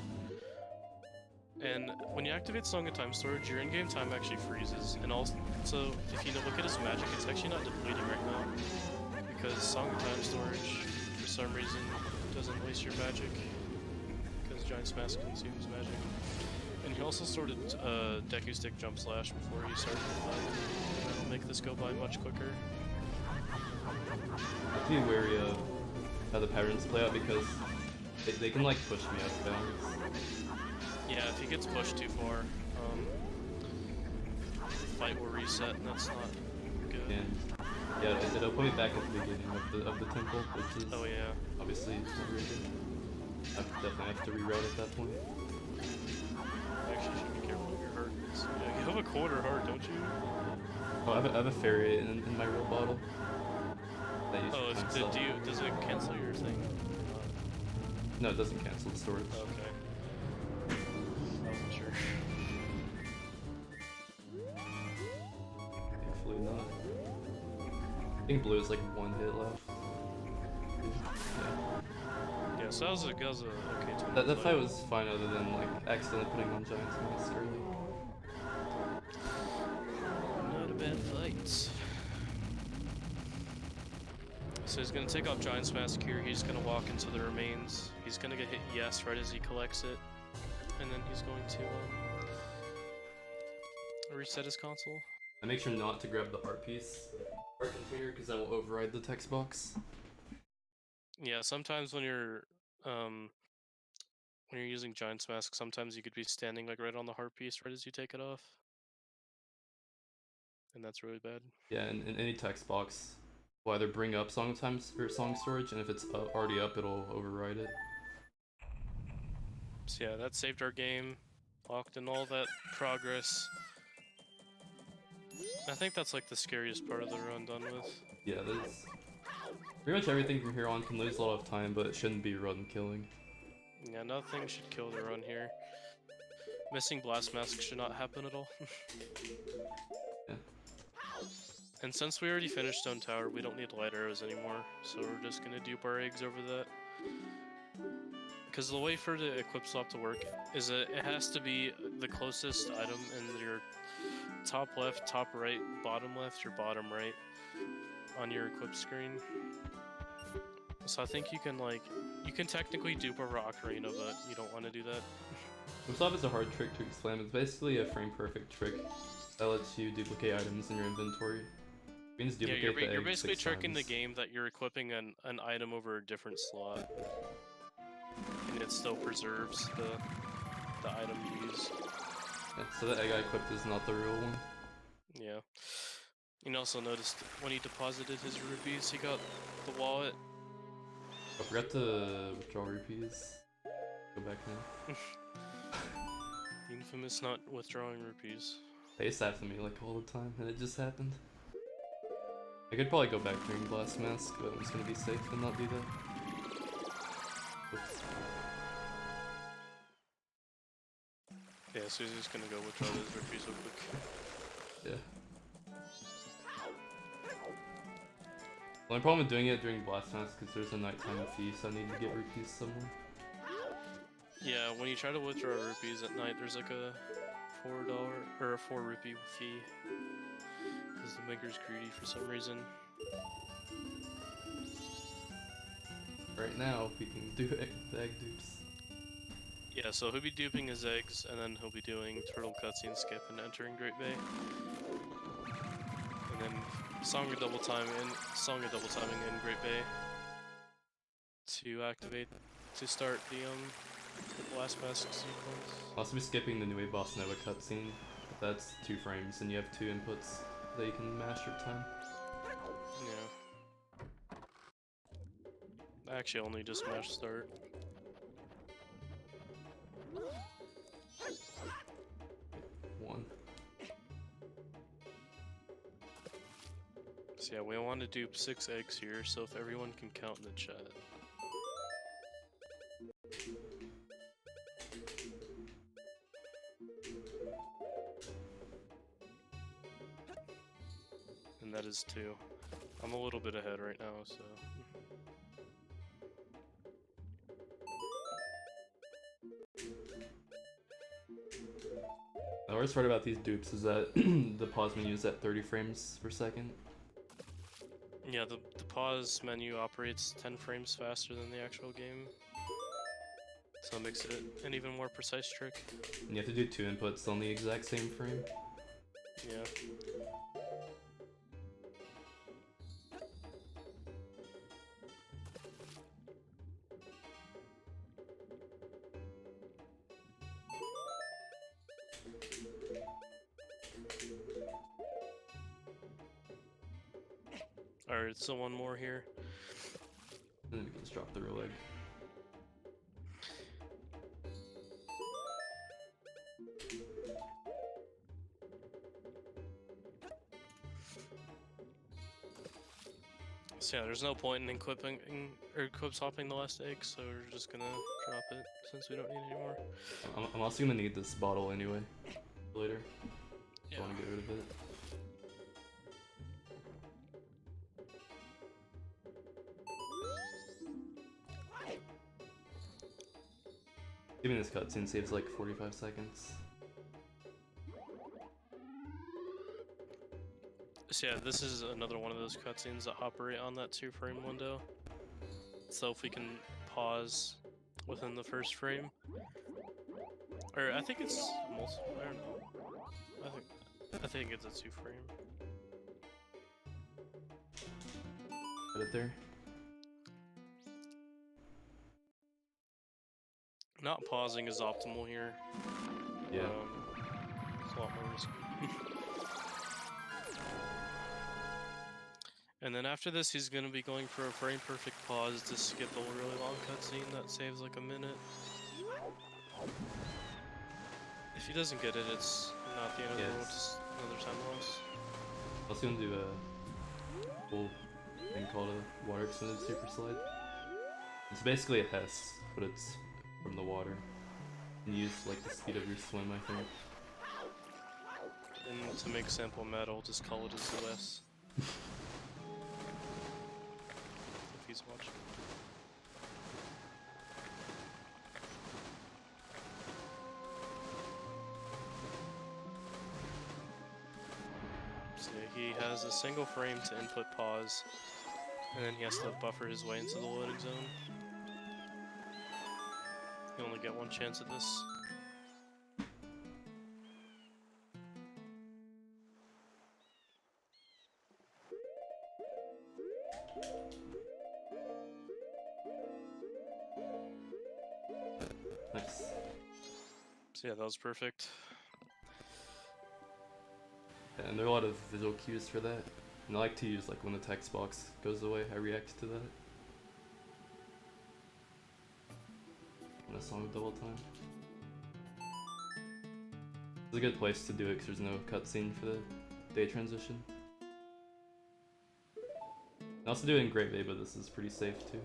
And when you activate Song of Time storage, your in-game time actually freezes. And also, if you look at his magic, it's actually not depleting right now. Because Song of Time storage, for some reason, doesn't waste your magic. Because Giant's Mask consumes magic. And he also sorted Deku Stick Jump Slash before he started the fight. That'll make this go by much quicker. Be wary of how the patterns play out because they can like push me out of bounds. Yeah, if he gets pushed too far, the fight will reset, and that's not good. And yeah, it'll put me back at the beginning of the temple, which is obviously not very good. I definitely have to reroute at that point. Actually, you should be careful of your heart. Yeah, you have a quarter heart, don't you? Oh, I have a fairy in my real bottle. Oh, does it cancel your thing? No, it doesn't cancel the storage. Okay. I wasn't sure. Thankfully not. I think blue is like one hit left. Yeah, so that was a okay to that fight was fine other than like accidentally putting on Giant's Mask early. So he's gonna take off Giant's Mask here, he's gonna walk into the remains, he's gonna get hit yes right as he collects it, and then he's going to reset his console. I make sure not to grab the art piece, art container, because that will override the text box. Yeah, sometimes when you're using Giant's Mask, sometimes you could be standing like right on the heart piece right as you take it off. And that's really bad. Yeah, and in any text box will either bring up song times or song storage, and if it's already up, it'll override it. So yeah, that saved our game. Locked in all that progress. I think that's like the scariest part of the run done with. Yeah, there's pretty much everything from here on can lose a lot of time, but it shouldn't be run killing. Yeah, nothing should kill the run here. Missing Blast Mask should not happen at all. Yeah. And since we already finished Stone Tower, we don't need light arrows anymore, so we're just gonna dupe our eggs over that. Because the way for the equip swap to work is that it has to be the closest item in your top left, top right, bottom left, or bottom right on your equip screen. So I think you can technically dupe over Ocarina, but you don't want to do that. Equip swap is a hard trick to explain. It's basically a frame perfect trick that lets you duplicate items in your inventory. It means duplicate yeah, you're basically six tricking times. the game that you're equipping an item over a different slot. And it still preserves the item you use. Yeah, so the egg I equipped is not the real one. Yeah. You also noticed when he deposited his rupees, he got the wallet. I forgot to withdraw rupees. Go back now. The infamous not withdrawing rupees. They sap to me like all the time, and it just happened. I could probably go back during Blast Mask, but I'm just gonna be safe and not do that. Oops. Yeah, so he's just gonna go withdraw those rupees real quick. Yeah. The only problem with doing it during Blast Mask is there's a nighttime fee, so I need to get rupees somewhere. Yeah, when you try to withdraw rupees at night, there's like a $4 or a 4 rupee fee. Because the maker's greedy for some reason. Right now, we can do the egg dupes. Yeah, so he'll be duping his eggs, and then he'll be doing turtle cutscene skip and entering Great Bay. And then song of double timing in Great Bay to activate to start the Blast Mask sequence. I'll also be skipping the New Boss Nova cutscene. That's 2 frames, and you have 2 inputs that you can mash your time. Yeah. I actually only just mashed start. One. So yeah, we want to dupe 6 eggs here, so if everyone can count in the chat. And that is 2. I'm a little bit ahead right now, so... The worst part about these dupes is that the pause menu is at 30 frames per second. Yeah, the pause menu operates 10 frames faster than the actual game. So it makes it an even more precise trick. And you have to do 2 inputs on the exact same frame. Yeah. Alright, so one more here. And then we can just drop the real egg. So yeah, there's no point in equipping or equip swapping the last egg, so we're just gonna drop it since we don't need any more. I'm also gonna need this bottle anyway, later. Yeah. I wanna get rid of it. Skipping this cutscene saves like 45 seconds. So yeah, this is another one of those cutscenes that operate on that 2-frame window. So if we can pause within the first frame, or I think it's multiple. I don't know. I think it's a 2-frame. Got it there. Not pausing is optimal here. Yeah. It's a lot more risky. And then after this, he's gonna be going for a frame perfect pause to skip a really long cutscene that saves like a minute. If he doesn't get it, it's not the end of the world, just another time loss. I was gonna do a cool thing called a water extended super slide. It's basically a Hess, but it's from the water. And you use like the speed of your swim, I think. And to make sample mad, I'll just call it a ZOS. If he's watching. So he has a single frame to input pause, and then he has to buffer his way into the loading zone. You only get one chance at this. Nice. So yeah, that was perfect. Yeah, and there are a lot of visual cues for that. And I like to use like when the text box goes away, I react to that. In a song of double time. It's a good place to do it because there's no cutscene for the day transition. I also do it in Great Bay, but this is pretty safe too.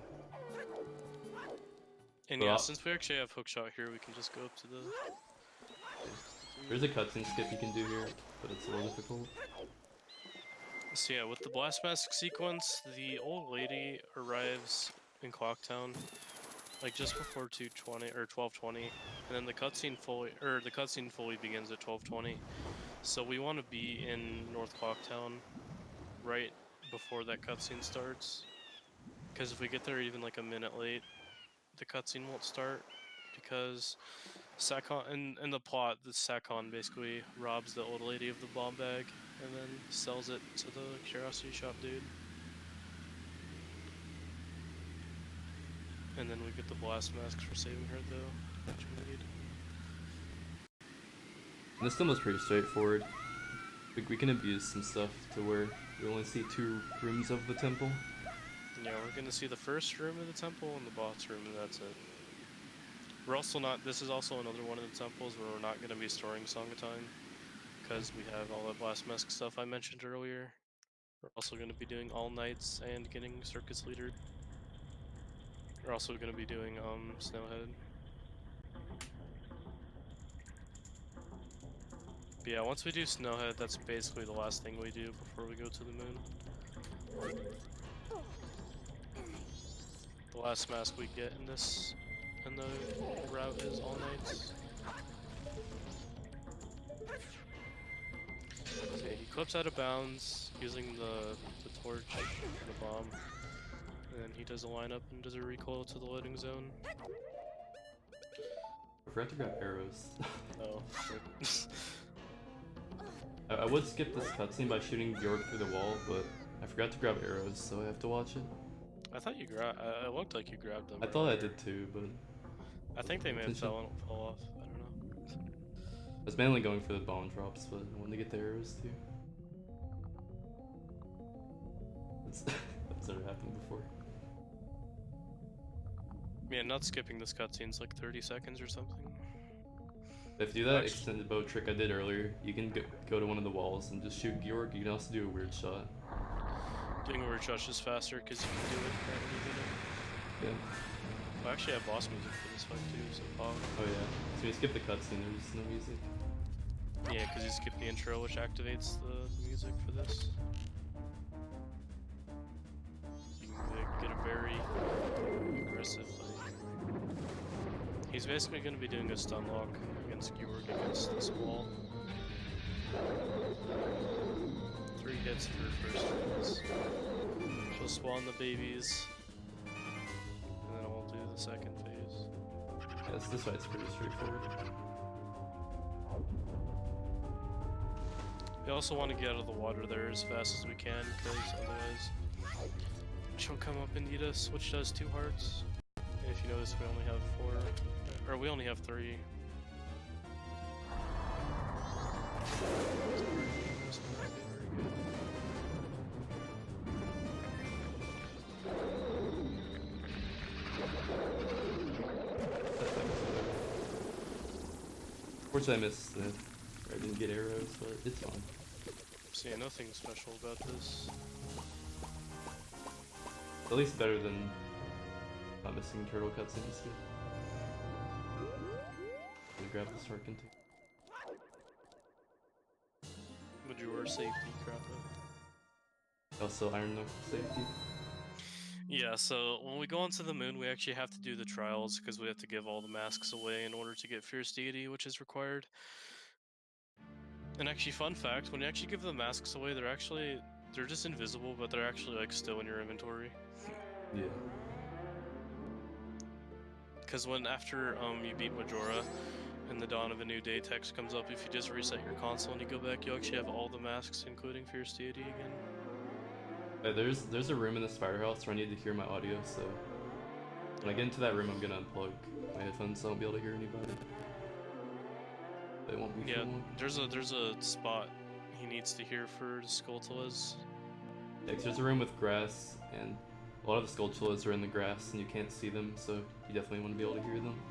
And But yeah, since we actually have hookshot here, we can just go up to the... There's a cutscene skip you can do here, but it's a little difficult. So yeah, with the blast mask sequence, the old lady arrives in Clocktown like just before 2:20 or 12:20, and then the cutscene fully begins at 12:20. So we want to be in North Clocktown right before that cutscene starts, because if we get there even like a minute late, the cutscene won't start, because Sakon in the plot, the Sakon basically robs the old lady of the bomb bag and then sells it to the curiosity shop dude. And then we get the blast masks for saving her though, which we need. And this one was pretty straightforward. We can abuse some stuff to where we only see 2 rooms of the temple. Yeah, we're gonna see the first room of the temple and the boss room, and that's it. We're also not, this is also another one of the temples where we're not gonna be storing Song of Time, because we have all that blast mask stuff I mentioned earlier. We're also gonna be doing all nights and getting circus leader. We're also gonna be doing Snowhead. But yeah, once we do Snowhead, that's basically the last thing we do before we go to the moon. The last mask we get in this, and the route is all nights. Okay, he clips out of bounds using the torch and the bomb. And then he does a lineup and does a recoil to the loading zone. I forgot to grab arrows. Oh, shit. I would skip this cutscene by shooting Bjork through the wall, but I forgot to grab arrows, so I have to watch it. I thought you it looked like you grabbed them. I thought I did too, but... I think they may have fell off, I don't know. I was mainly going for the bomb drops, but I wanted to get the arrows too. That's never happened before. Yeah, not skipping this cutscene's like 30 seconds or something. If you do that extended bow trick I did earlier, you can go to one of the walls and just shoot Georg. You can also do a weird shot. Doing a weird shot's just faster because you can do it right when you get it. Yeah. I actually have boss music for this fight too, so Oh yeah. So you skip the cutscene, there's no music. Yeah, because you skip the intro, which activates the music for this. You can get a very aggressive fight. He's basically going to be doing a stun lock against Georg against this wall. 3, hits for first phase. She'll spawn the babies, and then we'll do the second phase. Yes, this fight's pretty straightforward. We also want to get out of the water there as fast as we can, because otherwise she'll come up and eat us, which does 2 hearts. And if you notice, we only have 4, or we only have 3. Unfortunately, I missed the. I didn't get arrows, but it's fine. So yeah, nothing special about this. At least better than not missing turtle cutscenes. Gonna grab the shark and take. Majora safety crap it. Also, iron knuckle safety. Yeah, so when we go onto the moon, we actually have to do the trials because we have to give all the masks away in order to get Fierce Deity, which is required. And actually, fun fact, when you actually give the masks away, they're just invisible, but they're actually like still in your inventory. Yeah. Because after you beat Majora and the Dawn of a New Day text comes up, if you just reset your console and you go back, you actually have all the masks, including Fierce Deity again. There's a room in the spider house where I need to hear my audio, so when I get into that room, I'm gonna unplug my headphones so I won't be able to hear anybody. They won't be. Yeah, there's a spot he needs to hear for Skulltulas. Yeah, 'cause there's a room with grass, and a lot of the Skulltulas are in the grass, and you can't see them, so you definitely want to be able to hear them.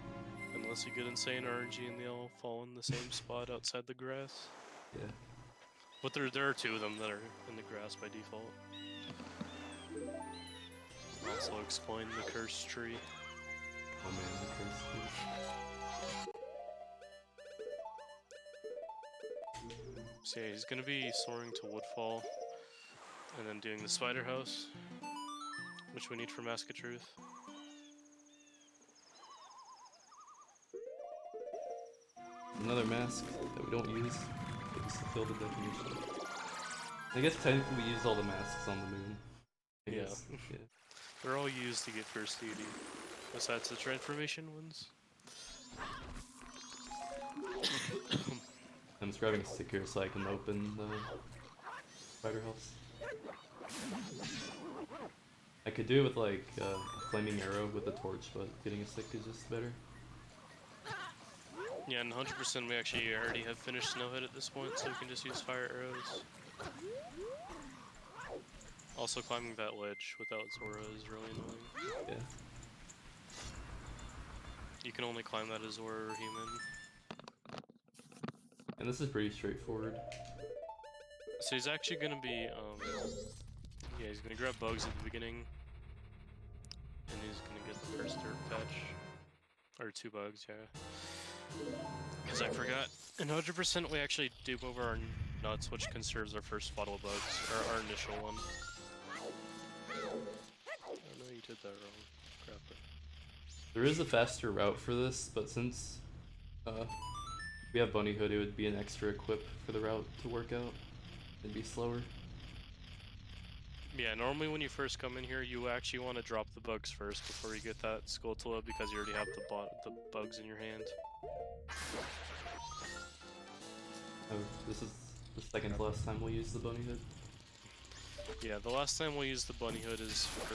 Unless you get insane RNG and they all fall in the same spot outside the grass. Yeah. But there are 2 of them that are in the grass by default. Also explain the cursed tree. Oh man, the cursed tree. So yeah, he's gonna be soaring to Woodfall, and then doing the Spider House, which we need for Mask of Truth. Another mask that we don't use, but just to fill the definition. I guess technically we use all the masks on the moon. I Yeah. guess. Yeah. They're all used to get First Deity, besides the transformation ones. I'm just grabbing a stick here so I can open the spider house. I could do it with like a flaming arrow with a torch, but getting a stick is just better. Yeah, and 100% we actually already have finished Snowhead at this point, so we can just use fire arrows. Also, climbing that ledge without Zora is really annoying. Yeah. You can only climb that as Zora or human. And this is pretty straightforward. So he's actually gonna be, yeah, he's gonna grab bugs at the beginning, and he's gonna get the first dirt patch, or 2 bugs, yeah. Because I forgot, in 100% we actually dupe over our nuts, which conserves our first bottle of bugs, or our initial one. Oh no, you did that wrong. Crap. There is a faster route for this, but since we have Bunny Hood, it would be an extra equip for the route to work out. It'd be slower. Yeah, normally when you first come in here, you actually want to drop the bugs first before you get that Skulltula, because you already have the bugs in your hand. Oh, this is the second to last time we'll use the Bunny Hood. Yeah, the last time we'll use the Bunny Hood is for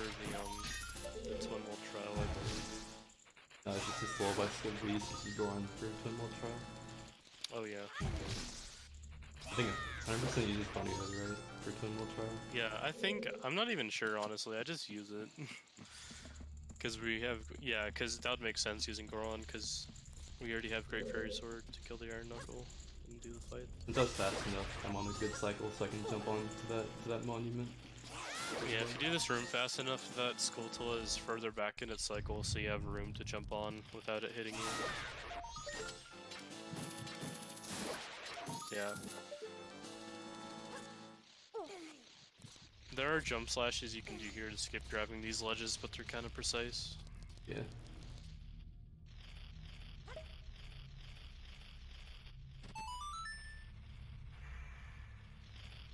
the Twin World Trial, I believe. No, it's just a slow by skill we used to go on for Twin World Trial. Oh yeah. I think 100% uses Bunny Hood, right? For Twin World Trial? Yeah, I'm not even sure, honestly, I just use it. Because we have, yeah, because that would make sense using Goron, because we already have Great Fairy Sword to kill the Iron Knuckle and do the fight. Since that's fast enough, I'm on a good cycle so I can jump on to that monument. Yeah, if you do this room fast enough, that Skulltula is further back in its cycle, so you have room to jump on without it hitting you. Yeah. There are jump slashes you can do here to skip grabbing these ledges, but they're kind of precise. Yeah.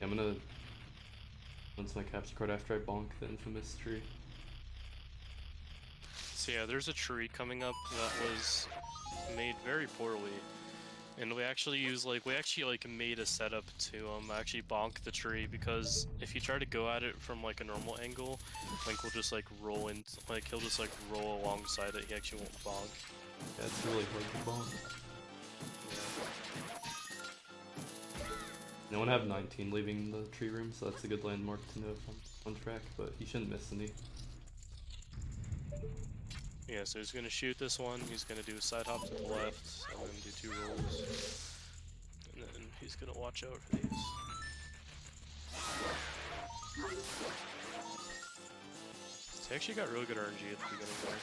I'm gonna Once my capture card after I bonk the infamous tree. So yeah, there's a tree coming up that was made very poorly. And we actually made a setup to actually bonk the tree, because if you try to go at it from like a normal angle, Link will just like roll into, like he'll just like roll alongside it. He actually won't bonk. Yeah, it's really hard to bonk. No one have 19 leaving the tree room, so that's a good landmark to know if I'm on track, but he shouldn't miss any. Yeah, so he's gonna shoot this one, he's gonna do a side hop to the left, and then do 2 rolls. And then he's gonna watch out for these. So he actually got really good RNG at the beginning there.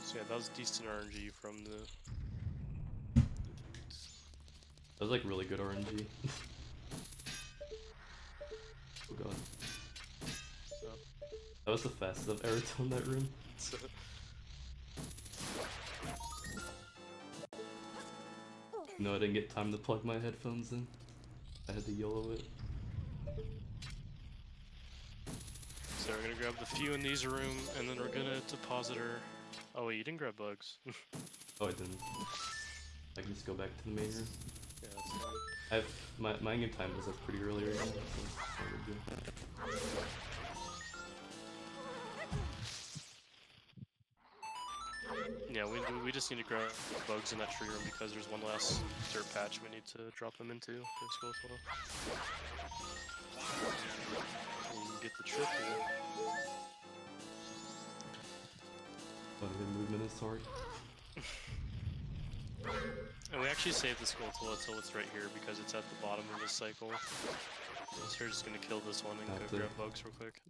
So yeah, that was decent RNG from the dudes. That was like really good RNG. Oh god. Oh. That was the fastest I've ever done that room. No, I didn't get time to plug my headphones in. I had to YOLO it. So we're gonna grab the few in these room, and then we're gonna deposit her. Oh wait, you didn't grab bugs. Oh, I didn't. I can just go back to the main room. Yeah, that's fine. I have my game time was up pretty early right now, so I would do. Yeah, we just need to grab bugs in that tree room because there's one last dirt patch we need to drop them into. Let's go as well. And you can get the triple. But movement is hard. And we actually saved the skull until it's right here because it's at the bottom of this cycle. So we're just gonna kill this one and go grab bugs real quick.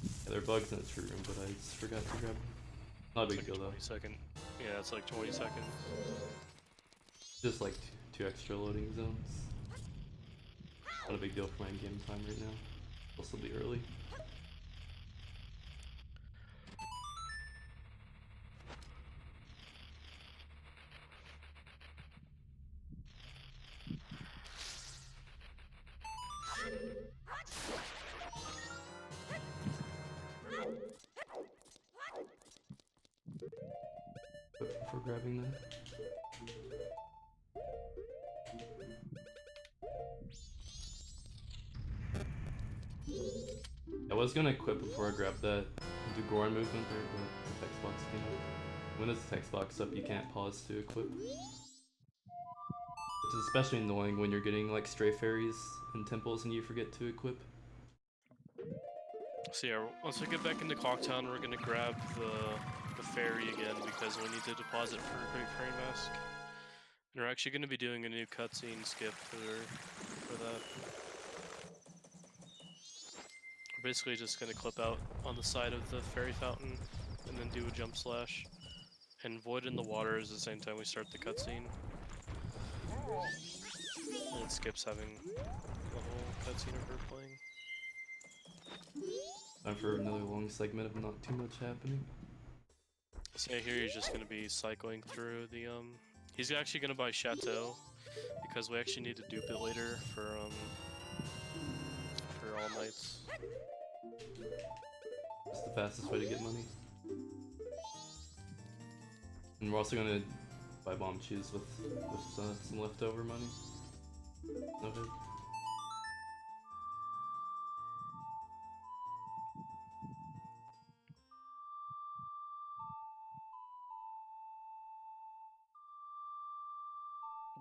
Yeah, there are bugs in the tree room, but I just forgot to grab them. Not a big deal though. 20-second. Yeah, it's like 20 seconds. Just like two extra loading zones. Not a big deal for my game time right now. It'll still be early. Before grabbing that. I was gonna equip before I grabbed that do Goron movement there, but the text box came up. When there's a text box up, you can't pause to equip. Which is especially annoying when you're getting like stray fairies in temples and you forget to equip. So yeah, once we get back into Clocktown, we're gonna grab the fairy again because we need to deposit for a Great Fairy Mask. And we're actually gonna be doing a new cutscene skip for that. We're basically just gonna clip out on the side of the fairy fountain and then do a jump slash. And Void in the water is the same time we start the cutscene. And it skips having the whole cutscene of her playing. Time for another long segment of not too much happening. So yeah, here he's just gonna be cycling through the he's actually gonna buy Chateau because we actually need to dupe it later for All Knights. It's the fastest way to get money. And we're also gonna buy bomb cheese with some leftover money. No hit.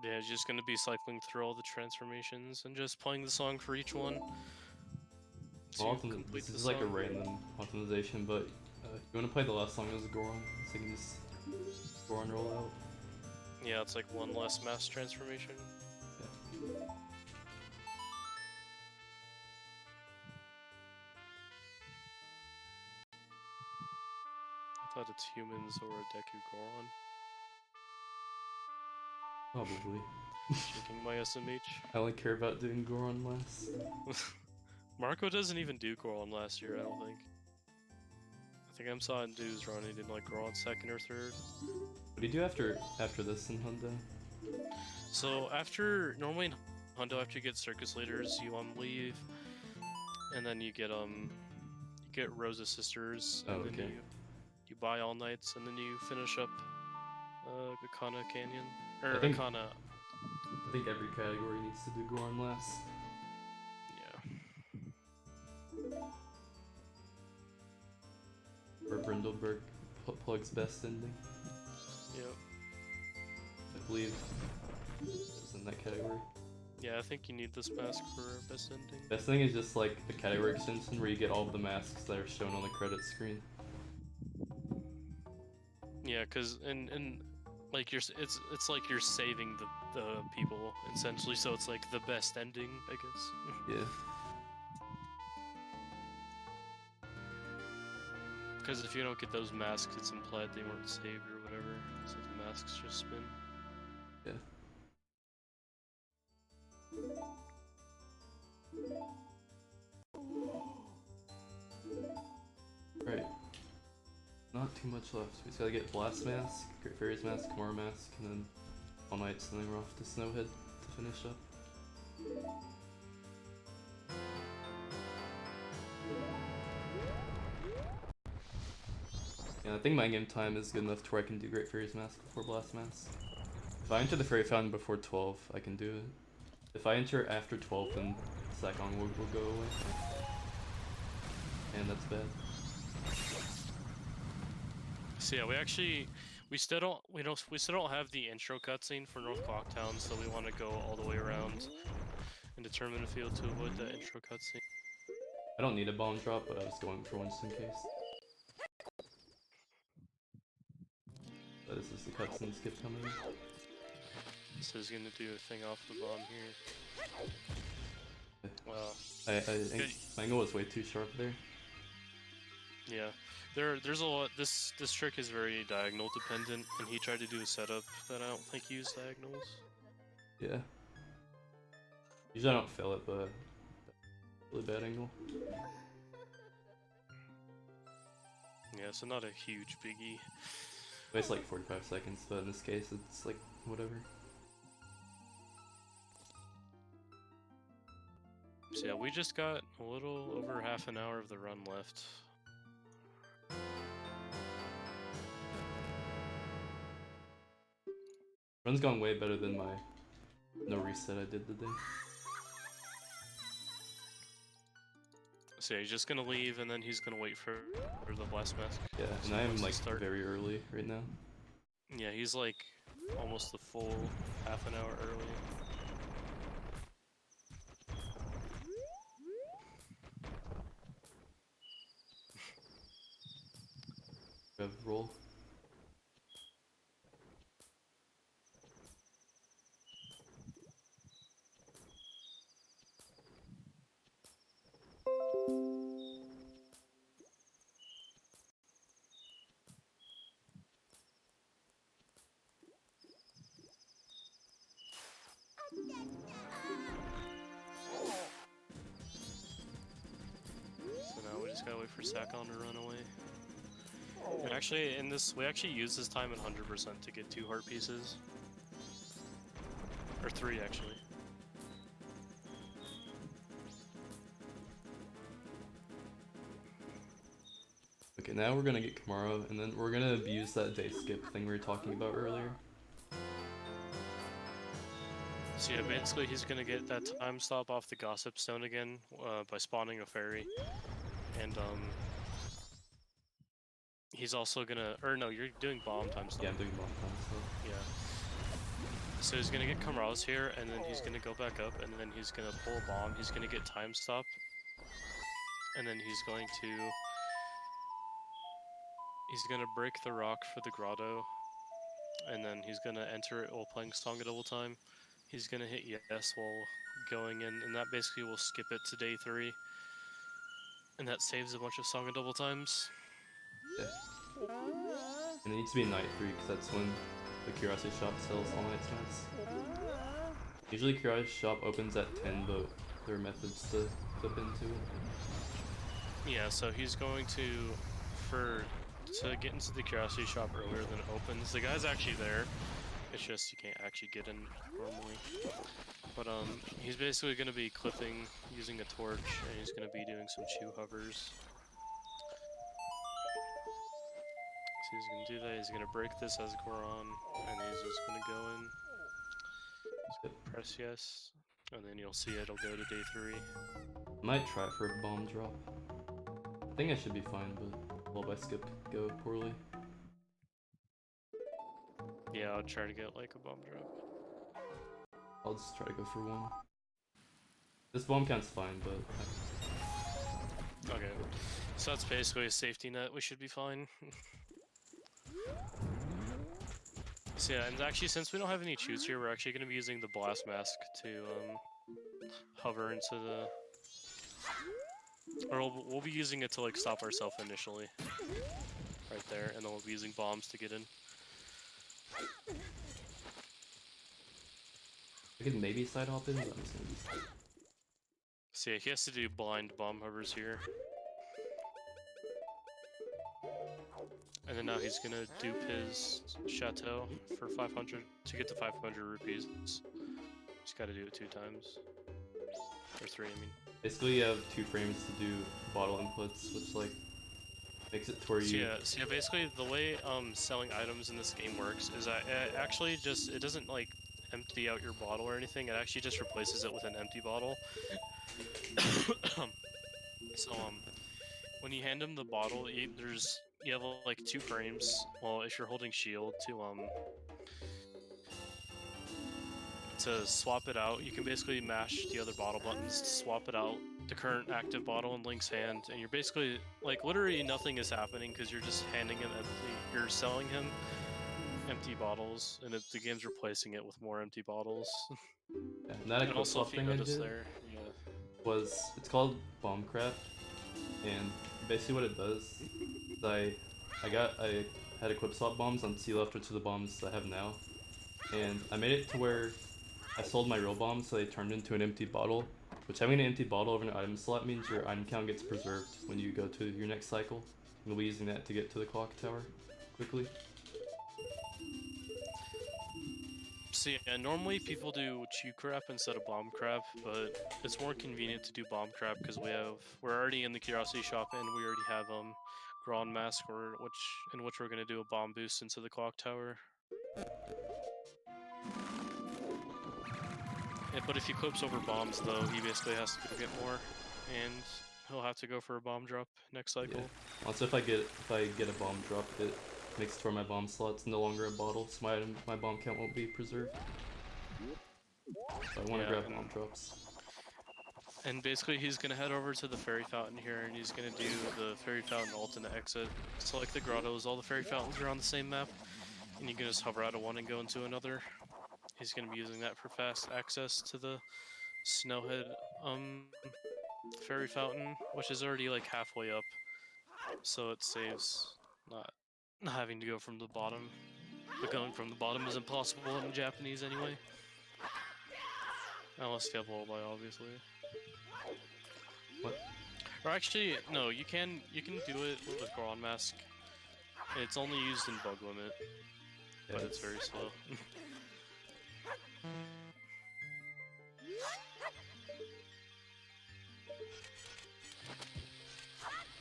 Yeah, he's just gonna be cycling through all the transformations and just playing the song for each one. Well, this is like a random optimization, but you want to play the last song as Goron, so you can just Goron roll out. Yeah, it's like one less mass transformation. Yeah. I thought it's humans or a Deku Goron. Probably. Checking my SMH. I only care about doing Goron last. Marco doesn't even do Goron last year, I don't think. I think I'm saw dudes running in like Raw on second or third. What do you do after this in Hundo? So normally in Hundo, after you get circus leaders, you leave, and then you get Rosa Sisters, and then you buy all nights, and then you finish up Akana Canyon or Akana. I think every category needs to do Goron last. Yeah. Or Brindleberg plugs best ending. Yep. I believe it's in that category. Yeah, I think you need this mask for best ending. Best thing is just like the category extension where you get all of the masks that are shown on the credit screen. Yeah, cause and like it's like you're saving the people essentially, so it's like the best ending, I guess. Yeah. Because if you don't get those masks, it's implied they weren't saved or whatever, so the masks just spin. Yeah. Right. Not too much left. We just gotta get Blast Mask, Great Fairy's Mask, Kamara Mask, and then All Nights, and then we're off to Snowhead to finish up. Yeah, I think my game time is good enough to where I can do Great Fairy's Mask before Blast Mask. If I enter the Fairy Fountain before 12, I can do it. If I enter after 12, then Sakon will go away. And that's bad. So yeah, we still don't have the intro cutscene for North Clocktown, so we want to go all the way around and determine a field to avoid that intro cutscene. I don't need a bomb drop, but I was going for one just in case. But this is the cutscene skip coming in. So he's gonna do a thing off the bomb here. Wow. I think my angle was way too sharp there. Yeah. There's a lot. This trick is very diagonal dependent, and he tried to do a setup that I don't think used diagonals. Yeah. Usually I don't fail it, but really bad angle. Yeah, so not a huge biggie. It's like 45 seconds, but in this case it's like whatever. So yeah, we just got a little over half an hour of the run left. Run's gone way better than my no reset I did today. So yeah, he's just gonna leave, and then he's gonna wait for the Blast Mask. Yeah, and I am like very early right now. Yeah, he's like almost the full half an hour early. Rev roll. So now we just gotta wait for Sakon to run away. And actually, we actually use this time at 100% to get 2 heart pieces. Or 3, actually. Okay, now we're gonna get Kamara, and then we're gonna abuse that day skip thing we were talking about earlier. So yeah, basically he's gonna get that time stop off the Gossip Stone again by spawning a fairy. And he's also gonna, or no, you're doing bomb time stop. Yeah, I'm doing bomb time stop. Yeah. So he's gonna get Kamara's here, and then he's gonna go back up, and then he's gonna pull a bomb. He's gonna get time stop, and then he's gonna break the rock for the grotto, and then he's gonna enter it while playing Song of Double Time. He's gonna hit yes while going in, and that basically will skip it to day 3. And that saves a bunch of Song of Double Times. Yeah. And it needs to be night 3, because that's when the Curiosity Shop sells all night snacks. Usually Curiosity Shop opens at 10, but there are methods to flip into it. Yeah, so he's going to to get into the curiosity shop earlier than it opens. The guy's actually there. It's just you can't actually get in normally. But he's basically gonna be clipping using a torch, and he's gonna be doing some chew hovers. So he's gonna do that. He's gonna break this as Goron, and he's just gonna go in. Press yes, and then you'll see it'll go to day 3. Might try for a bomb drop. I think I should be fine, but well, if I skip go poorly. Yeah, I'll try to get like a bomb drop. I'll just try to go for one. This bomb count's fine, but Okay, so that's basically a safety net. We should be fine. So yeah, and actually, since we don't have any chews here, we're actually going to be using the blast mask to hover into the, or we'll be using it to like stop ourselves initially, right there, and then we'll be using bombs to get in. I could maybe side hop in, but I'm just gonna be side. So yeah, he has to do blind bomb hovers here. And then now he's gonna dupe his chateau for 500 to get to 500 rupees. Just gotta do it 2 times. Or 3, I mean. Basically, you have 2 frames to do bottle inputs, which like makes it to where you. So yeah, basically the way selling items in this game works is that it actually just it doesn't like empty out your bottle or anything. It actually just replaces it with an empty bottle. So when you hand him the bottle, you have like 2 frames. Well, if you're holding shield to swap it out, you can basically mash the other bottle buttons to swap it out. The current active bottle in Link's hand, and you're basically like literally nothing is happening because you're just handing him empty. You're selling him empty bottles, and the game's replacing it with more empty bottles. Yeah, and that equip swap thing I did yeah. was it's called bomb craft, and basically what it does is I had equip swap bombs on sea left, which are the bombs I have now, and I made it to where I sold my real bombs, so they turned into an empty bottle. Which having an empty bottle over an item slot means your item count gets preserved when you go to your next cycle. You'll be using that to get to the clock tower quickly. So yeah, normally people do chew crap instead of bomb crap, but it's more convenient to do bomb crap because we're already in the curiosity shop and we already have Grand Mask, in which we're gonna do a bomb boost into the clock tower. Yeah, but if he clips over bombs though, he basically has to go get more, and he'll have to go for a bomb drop next cycle. Yeah. Also, if I get a bomb drop, it makes it to where my bomb slot's no longer a bottle, so my bomb count won't be preserved. So I want to grab bomb drops. And basically, he's gonna head over to the fairy fountain here, and he's gonna do the fairy fountain alternate exit. Select the grottos. All the fairy fountains are on the same map, and you can just hover out of one and go into another. He's gonna be using that for fast access to the Snowhead fairy fountain, which is already like halfway up, so it saves not having to go from the bottom. But going from the bottom is impossible in Japanese anyway, unless you have lullaby, obviously. What? Or actually, no, you can do it with Grand Mask. It's only used in bug limit, Yeah, but it's very slow.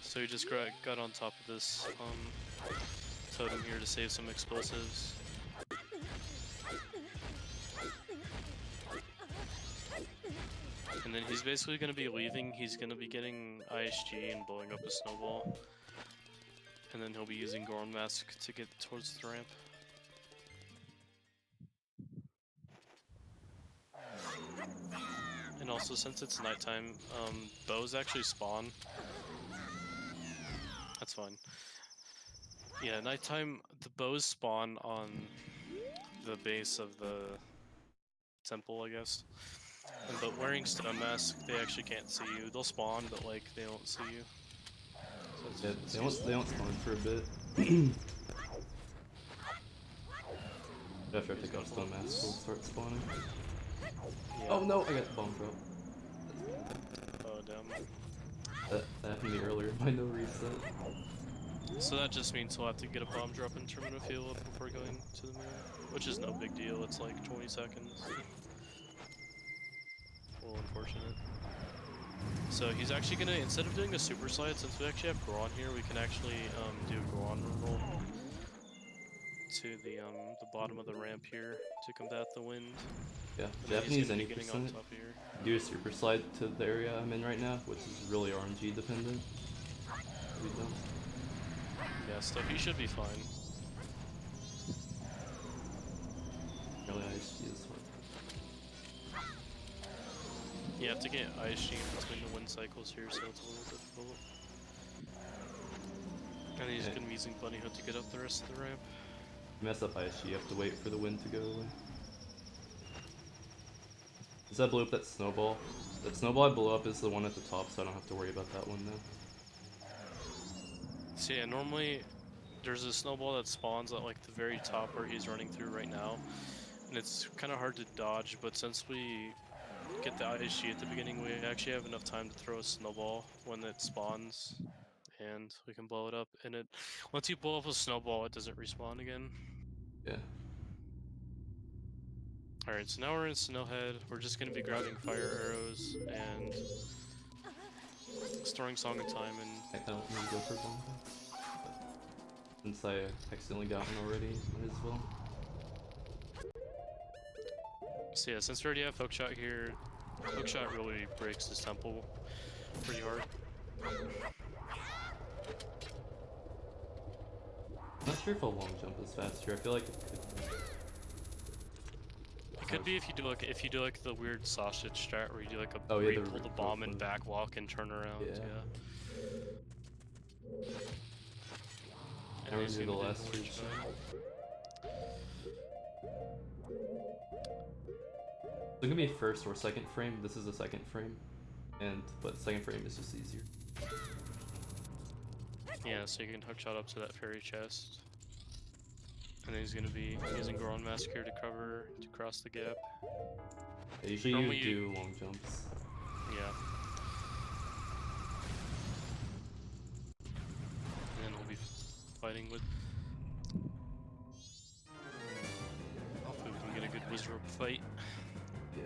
So you just got on top of this totem here to save some explosives. And then he's basically going to be leaving. He's going to be getting ISG and blowing up a snowball. And then he'll be using Goron Mask to get towards the ramp. And also, since it's nighttime, bows actually spawn. That's fine. Yeah, nighttime, the bows spawn on the base of the temple, I guess. But wearing stone mask, they actually can't see you. They'll spawn, but like they don't see you. So yeah, they don't spawn for a bit. After I take off stone mask, we'll start spawning. Yeah. Oh no, I got the bomb drop. Oh damn. That happened to me earlier by no reset. So that just means he'll have to get a bomb drop in terminal field before going to the moon, which is no big deal. It's like 20 seconds. A little unfortunate. So he's actually gonna, instead of doing a super slide, since we actually have Goron here, we can actually do a Goron roll to the bottom of the ramp here to combat the wind. Yeah, And then he's Japanese gonna any be getting on percent top here. do a super slide to the area I'm in right now, which is really RNG dependent. We don't. Yeah, so he should be fine. Really ISG is hard. You have to get ISG in between the wind cycles here, so it's a little difficult. And he's gonna be using Bunny Hood to get up the rest of the ramp. You mess up ISG, you have to wait for the wind to go away. Does that blow up that snowball? That snowball I blew up is the one at the top, so I don't have to worry about that one now. So yeah, normally there's a snowball that spawns at like the very top where he's running through right now. And it's kind of hard to dodge, but since we get the ISG at the beginning, we actually have enough time to throw a snowball when it spawns. And we can blow it up. And it, once you blow up a snowball, it doesn't respawn again. Yeah. Alright, so now we're in Snowhead. We're just going to be grabbing fire arrows and storing Song of Time and... I don't need to go for bomb. Since I accidentally got one already, might as well. So yeah, since we already have Hookshot here, Hookshot really breaks this temple pretty hard. I'm not sure if a long jump is faster. I feel like It could be if you do like the weird sausage strat where you do like a oh, where yeah, you pull the bomb and back walk and turn around. Yeah. And I then remember he's the gonna do last more reach. shot. It's gonna be first or second frame. This is the second frame, but second frame is just easier. Yeah, so you can hookshot up to that fairy chest. And then he's gonna be using Goron Massacre to cover to cross the gap. Yeah, usually Normally you do long jumps. Yeah. And then he'll be fighting with... Hopefully we can get a good Wizrobe fight. Yeah.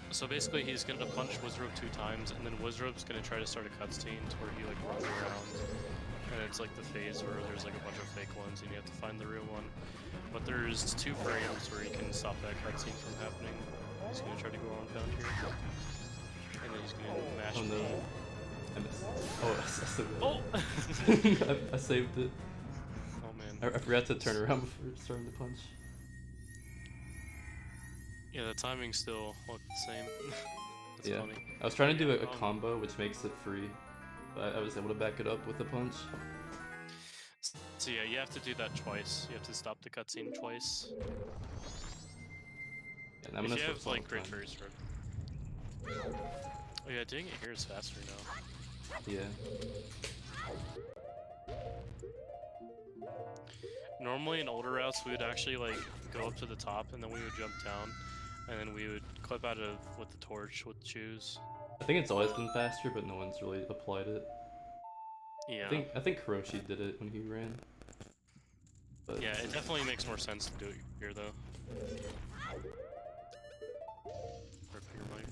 So basically he's gonna punch Wizrobe 2 times, and then Wizrobe's gonna try to start a cutscene to where he like runs around. And it's like the phase where there's like a bunch of fake ones and you have to find the real one. But there's 2 frames where you can stop that cutscene from happening. He's gonna try to go on down here. And then he's gonna mash Oh no. me. I missed. Oh, I saved it. Oh! I saved it. Oh man. I forgot to turn around before starting to punch. Yeah, the timing still looked the same. That's Yeah. funny. I was trying to do a combo which makes it free, but I was able to back it up with a punch. So yeah, you have to do that twice. You have to stop the cutscene twice. And I'm If gonna you have switch like all the Great time. Fairy Sword. Oh yeah, doing it here is faster now. Yeah. Normally in older routes we would actually like go up to the top and then we would jump down and then we would clip out of with the torch with shoes. I think it's always been faster, but no one's really applied it. Yeah. I think Hiroshi did it when he ran. But Yeah, it definitely makes more sense to do it here though. Rip your mic.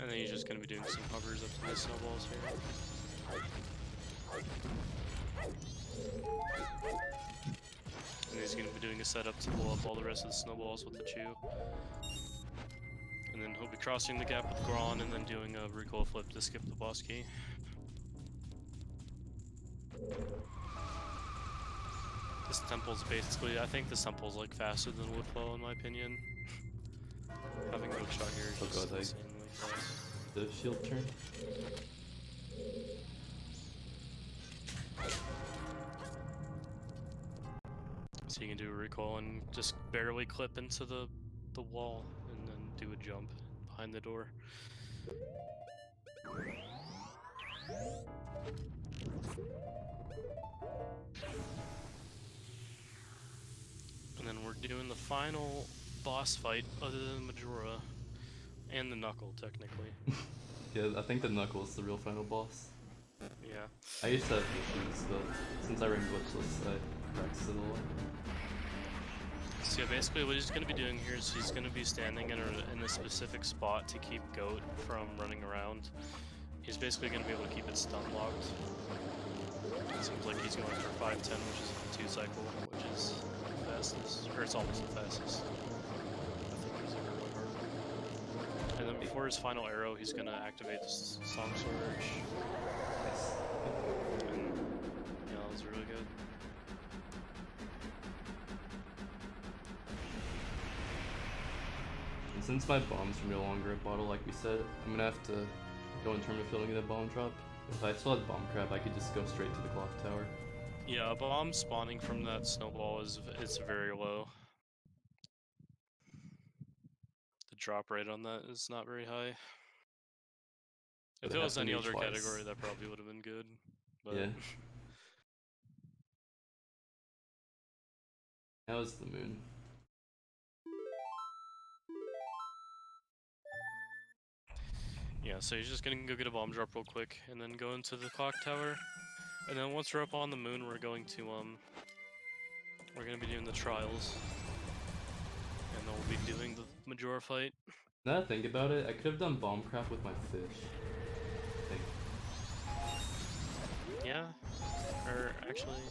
And then he's just gonna be doing some hovers up to the snowballs here. And he's gonna be doing a setup to blow up all the rest of the snowballs with the chew. And then he'll be crossing the gap with Gron and then doing a recoil flip to skip the boss key. This temple's basically, I think this temple's like faster than Woodfall in my opinion. Having Hookshot here is just insanely fast. the shield turn. So you can do a recoil and just barely clip into the wall and then do a jump behind the door. And then we're doing the final boss fight other than Majora. And the Knuckle, technically. Yeah, I think the Knuckle is the real final boss. Yeah. I used to have issues, but since I ran glitchless, I practiced it a lot. So yeah, basically what he's going to be doing here is he's going to be standing in a specific spot to keep Goat from running around. He's basically going to be able to keep it stun locked. It seems like he's going for 510, which is a 2 cycle, which is the fastest, or it's almost the fastest. I think it was like a really hard one. And then before his final arrow, he's going to activate the Song Surge. Nice. And yeah, that was really good. And since my bombs are no longer a bottle, like we said, I'm gonna have to go in terms of filling the bomb drop. If I still had bomb crab, I could just go straight to the clock tower. Yeah, a bomb spawning from that snowball is very low. The drop rate on that is not very high. If it was any other category, that probably would have been good. But yeah. That was the moon. yeah, so he's just gonna go get a bomb drop real quick, and then go into the clock tower. And then once we're up on the moon, we're gonna be doing the trials, and then we'll be doing the Majora fight. Now that I think about it, I could have done bomb crap with my fish. I think. Yeah, or actually,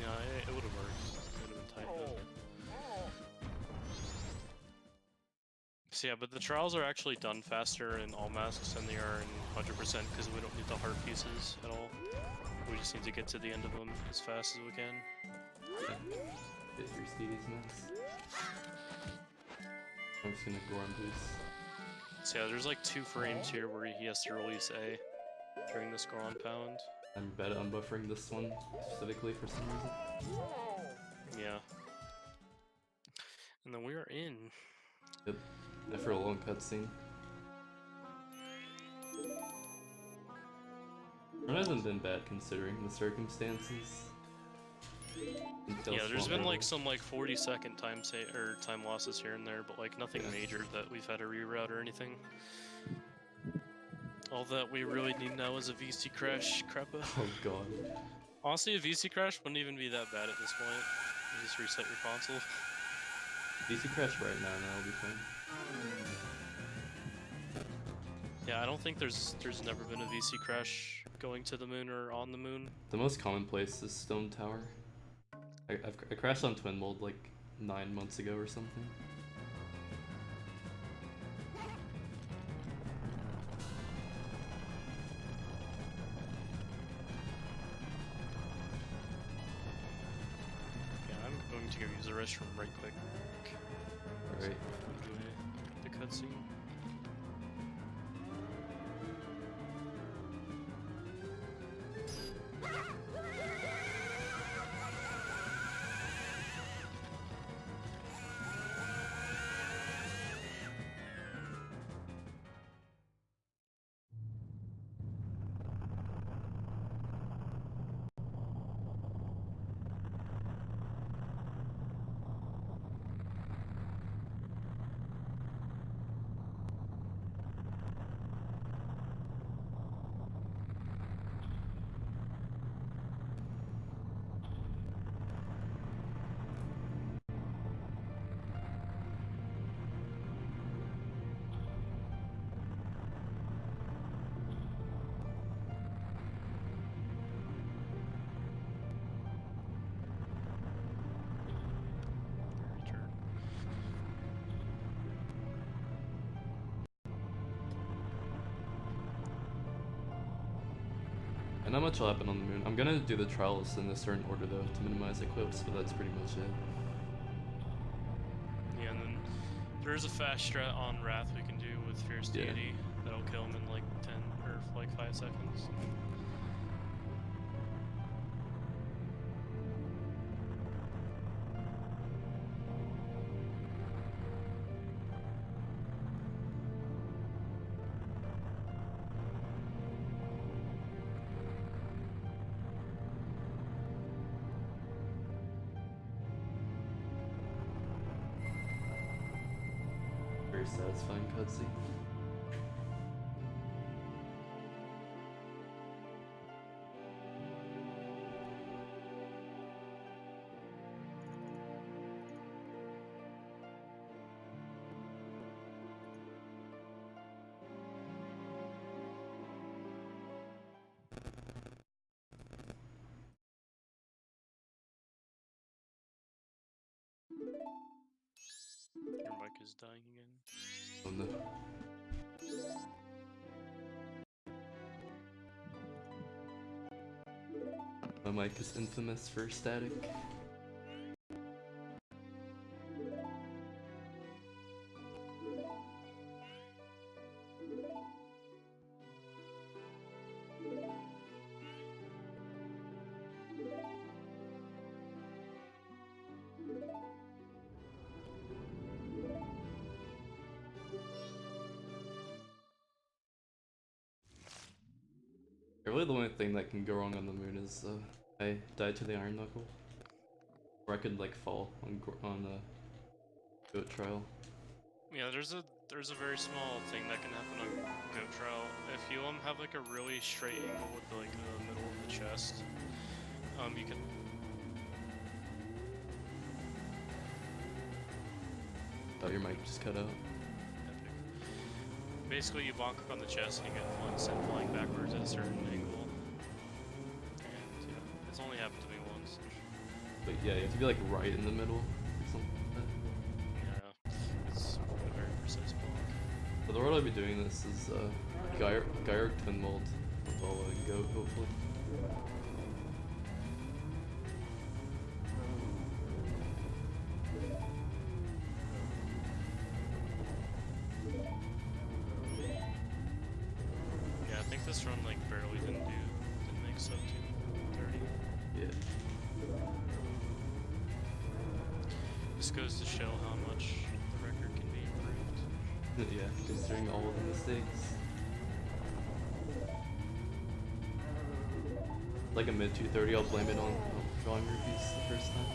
no, it would have worked. It would have been tight though. So yeah, but the trials are actually done faster in all masks than they are in 100% because we don't need the heart pieces at all. We just need to get to the end of them as fast as we can. Get through Stevie's mess. I'm just gonna Gorm boost. So yeah, there's like 2 frames here where he has to release A during this Goron pound. I'm bad at unbuffering this one specifically for some reason. Yeah. And then we are in. Yep. After a long cutscene. It hasn't been bad considering the circumstances. Yeah, there's been like some 40-second time losses here and there, but like nothing major that we've had to reroute or anything. All that we really need now is a VC crash, Crappa. Oh god. Honestly, a VC crash wouldn't even be that bad at this point. You just reset your console. VC crash right now, and that'll be fine. Yeah, I don't think there's never been a VC crash going to the moon or on the moon. The most common place is Stone Tower. I crashed on Twin Mold like 9 months ago or something. Yeah, I'm going to go use the restroom right quick. Alright. Enjoy the cutscene. And not much will happen on the moon. I'm gonna do the trials in a certain order though to minimize equips, but that's pretty much it. Yeah, and then there is a fast strat on Wrath we can do with Fierce Deity that'll kill him in like 10 or like 5 seconds. satisfying cutscene. Your mic is dying again. Oh no. My mic is infamous for static. Really, the only thing that can go wrong on the moon is I died to the iron knuckle, or I could like fall on the goat trial. Yeah, there's a very small thing that can happen on Goat Trial. If you have like a really straight angle with like the middle of the chest, you can. Oh, your mic just cut out. Basically, you bonk on the chest and you get one sent flying backwards at a certain angle. And yeah, it's only happened to me once. But yeah, you have to be like right in the middle or something like that. Yeah, it's a very precise block. But the world I'll be doing this is Gyro Twin Mold with Lola and Goat, hopefully. Yeah, I think this run like barely didn't make sub 230. Yeah. This goes to show how much the record can be improved. Yeah, considering all of the mistakes. Like a mid 230, I'll blame it on drawing rupees the first time.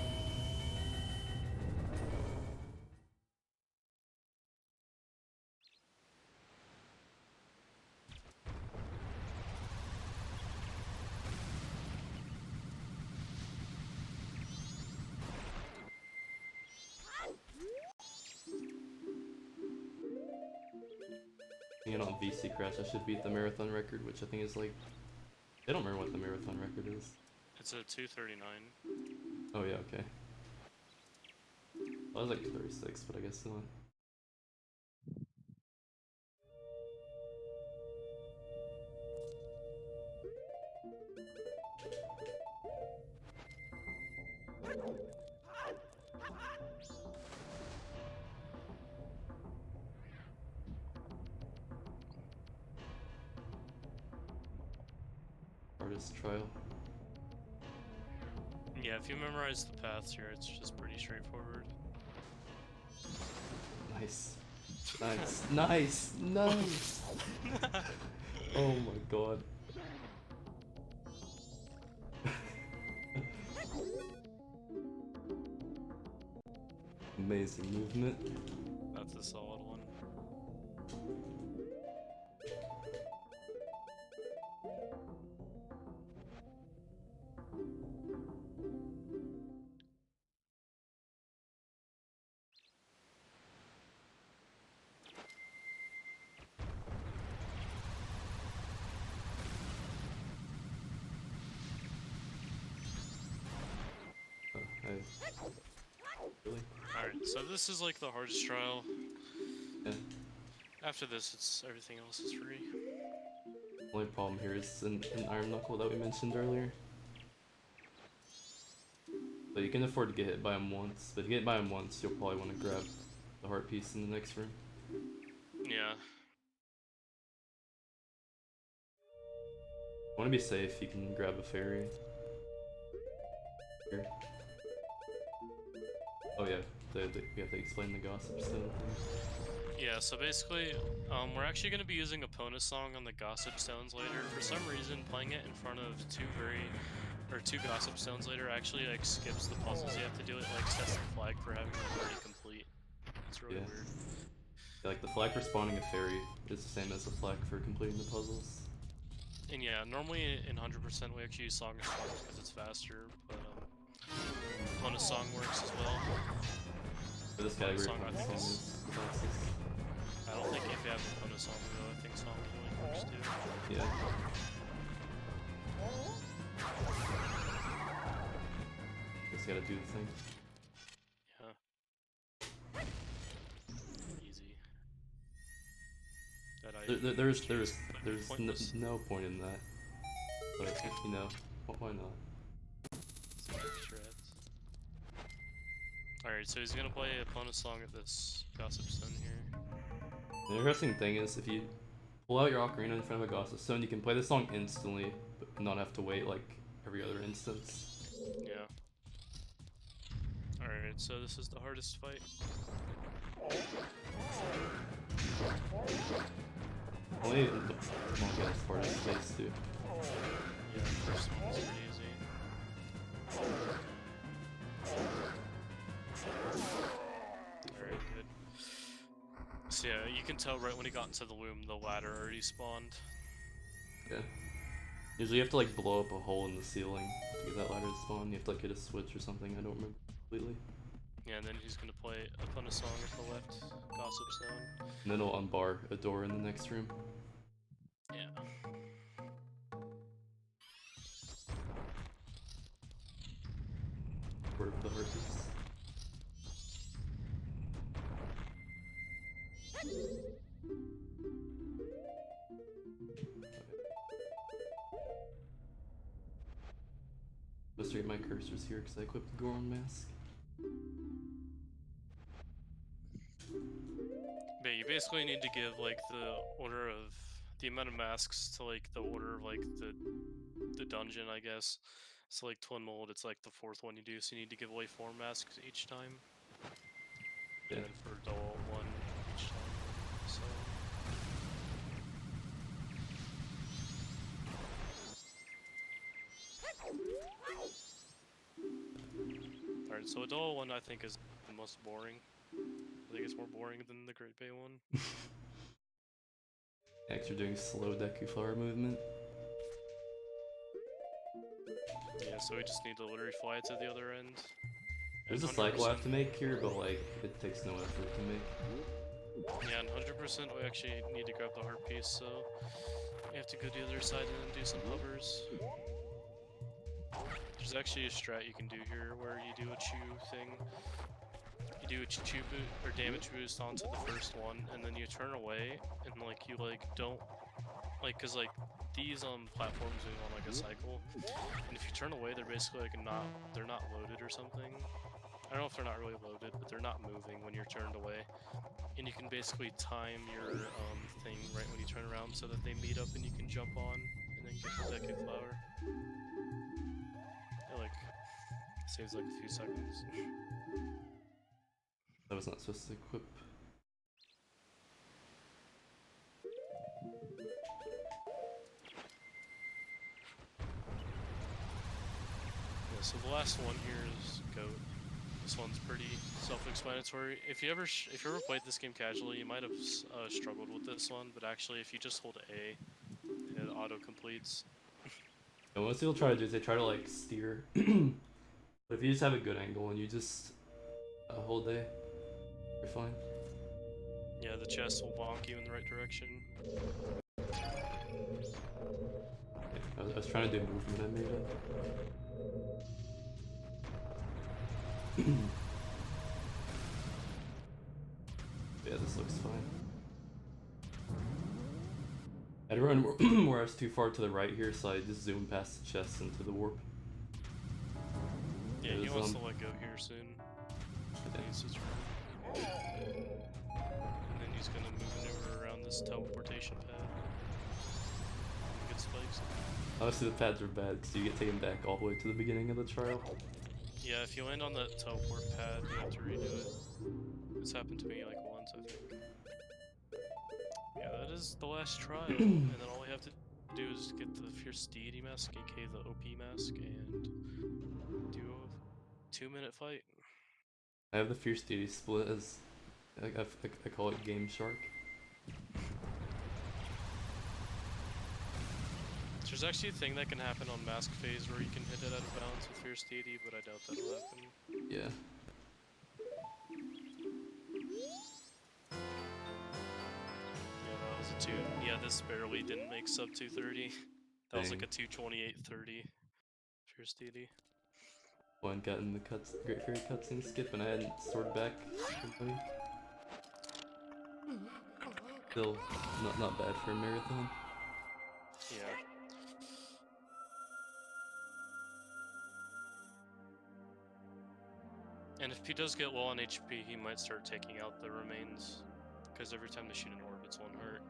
And on VC Crash, I should beat the marathon record, which I think is like... I don't remember what the marathon record is. It's a 239. Oh yeah, okay. Well, I was like 36, but I guess not. Artist trial. Yeah, if you memorize the paths here, it's just pretty straightforward. Nice. Nice. Nice. Nice. Oh my god. Amazing movement. That's a solid one. Really? Alright, so this is like the hardest trial. Yeah. After this, everything else is free. Only problem here is an iron knuckle that we mentioned earlier. But you can afford to get hit by him once. But if you get hit by him once, you'll probably want to grab the heart piece in the next room. Yeah. Want to be safe, you can grab a fairy. Here. Oh yeah, we have to explain the gossip stone thing. Yeah, so basically, we're actually going to be using a Pona song on the Gossip Stones later. For some reason, playing it in front of two Gossip Stones later actually like skips the puzzles you have to do. It like sets the flag for having the party complete. It's really weird. Like the flag for spawning a fairy is the same as the flag for completing the puzzles. And yeah, normally in 100% we actually use Song of Storms because it's faster, but Fun of Song works as well. For this category, Song, Fun of Song is the fastest. I don't think if you have Fun of Song though, I think Song really works too. Yeah. Just gotta do the thing. Yeah. Easy. That There's no point in that. But you know, why not? Alright, so he's gonna play a bonus song at this Gossip Stone here. The interesting thing is if you pull out your ocarina in front of a Gossip Stone, you can play the song instantly, but not have to wait like every other instance. Yeah. Alright, so this is the hardest fight. Only the longest part is space too. Yeah, the first one's pretty easy. Alright, good. So yeah, you can tell right when he got into the loom, the ladder already spawned. Yeah. Usually you have to like blow up a hole in the ceiling to get that ladder to spawn. You have to like hit a switch or something, I don't remember completely. Yeah, and then he's gonna play a fun song at the left Gossip Stone. And then it'll unbar a door in the next room. Yeah. Word of the heart piece. Let's rate my cursors here because I equipped the Goron mask. But you basically need to give like the order of the amount of masks to like the order of like the dungeon, I guess. So like Twin Mold, it's like the fourth one you do, so you need to give away 4 masks each time. Yeah. And then for Dull, 1 each time. So alright, so a Dull one I think is the most boring. I think it's more boring than the Great Bay one. Next, you're doing slow Deku Flower movement. Yeah, so we just need to literally fly to the other end. There's a cycle I have to make here, but like, it takes no effort to make. Yeah, and 100% we actually need to grab the heart piece, so we have to go to the other side and then do some hovers. There's actually a strat you can do here where you do a chew thing. You do a chew boot or damage boost onto the first one, and then you turn away, and like you like don't like, cause like these platforms move on like a cycle, and if you turn away, they're basically like they're not loaded or something. I don't know if they're not really loaded, but they're not moving when you're turned away. And you can basically time your thing right when you turn around so that they meet up and you can jump on and then get the Deku Flower. It like saves like a few seconds. That was not supposed to equip. Yeah, so the last one here is Goat. This one's pretty self-explanatory. If you ever played this game casually, you might have struggled with this one, but actually, if you just hold A, it auto completes. And what people try to do is they try to like steer. But if you just have a good angle and you just hold A, you're fine. Yeah, the chest will bonk you in the right direction. Yeah, I was trying to do movement, I made it. Yeah, this looks fine. I had to run where I was too far to the right here, so I just zoomed past the chest into the warp. Yeah, he wants to let go here soon. And then he's gonna maneuver around this teleportation pad. And get spikes. Obviously the pads are bad, because you get taken back all the way to the beginning of the trial. Yeah, if you land on that teleport pad, you have to redo it. This happened to me like once, I think. Yeah, that is the last trial, and then all we have to do is get the Fierce Deity mask, aka the OP mask, and do a 2-minute fight. I have the Fierce Deity split as I call it Game Shark. There's actually a thing that can happen on Mask Phase where you can hit it out of bounds with Fierce Deity, but I doubt that'll happen. Yeah. Yeah, that was a 2. Yeah, this barely didn't make sub 230. That was like a Dang. 228.30 Fierce Deity. One got in the Great Fairy cutscene skip, and I hadn't stored back. Still, not bad for a marathon. Yeah. And if he does get low on HP, he might start taking out the remains, because every time they shoot an orb, it's 1 hurt.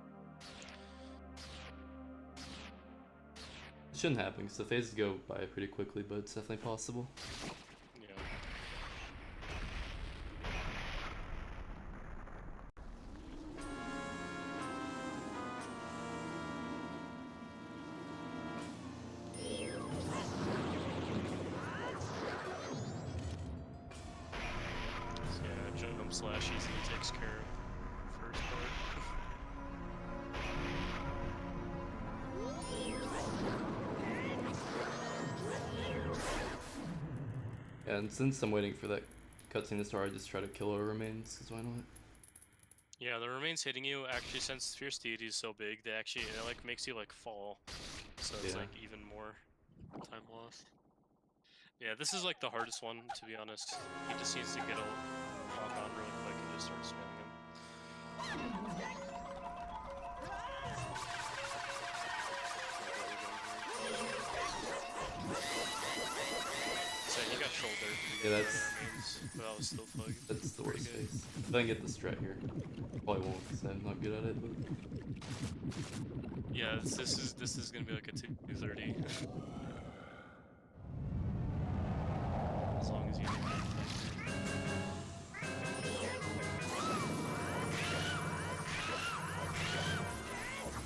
It shouldn't happen, because the phases go by pretty quickly, but it's definitely possible. Yeah. Yeah, jump slash easily takes care of the first part. And since I'm waiting for that cutscene to start, I just try to kill our remains, because why not? Yeah, the remains hitting you, actually, since Fierce Deity is so big, it like makes you like fall. So it's like even more time lost. Yeah, this is like the hardest one, to be honest. He just needs to get a lock on really quick and just start spamming him. So he got trolled there. Yeah, that's But that was still fun. that's the Pretty worst good. phase. If I can get the strat here, probably won't, because I'm not good at it. But Yeah, this is gonna be like a 230. As long as you can.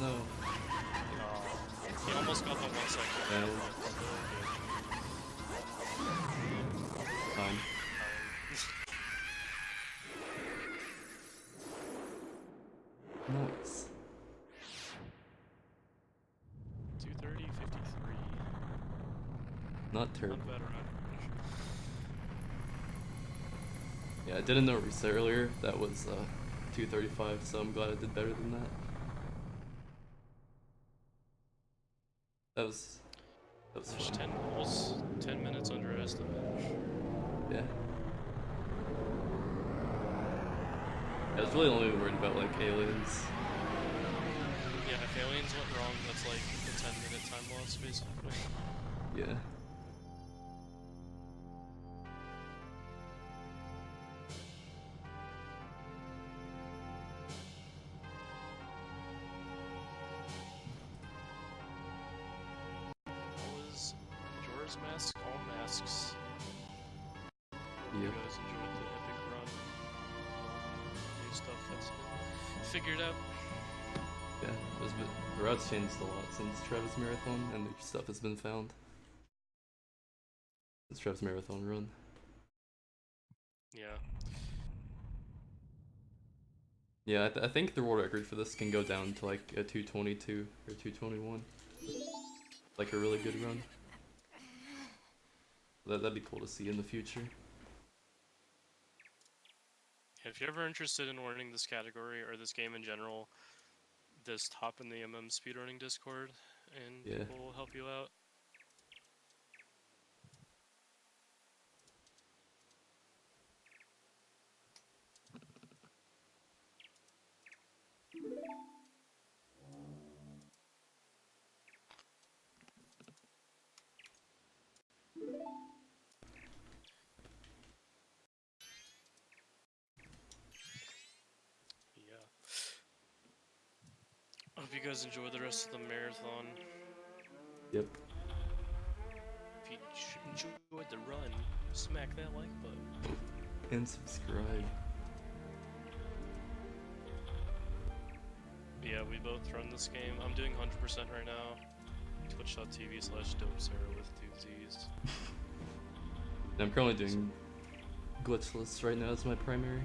no. He almost got the 1 second. Yeah. Fine. Nice. 230, 53. Not terrible. Not bad run. Yeah, I didn't know reset earlier. That was 235, so I'm glad I did better than that. That was There's fun. 10 minutes under estimate. Yeah. I was really only worried about like aliens. Yeah, if aliens went wrong, that's like a 10-minute time loss, basically. Yeah. What was Majora's Mask? All masks. You Yep. guys enjoyed the epic run. New stuff that's been figured out. Yeah. The route's changed a lot since Travis Marathon, and new stuff has been found. Since Travis Marathon run. Yeah. Yeah, I think the world record for this can go down to like a 222 or 221. Like a really good run. That'd be cool to see in the future. If you're ever interested in learning this category or this game in general, just hop in the speedrunning Discord and Yeah. people will help you out. Yeah. I hope you guys enjoy the rest of the marathon. Yep. If you enjoyed the run, smack that like button. And subscribe. Yeah, we both run this game. I'm doing 100% right now. Twitch.tv/dopesarah with 2 Z's. And I'm currently doing glitchless right now as my primary.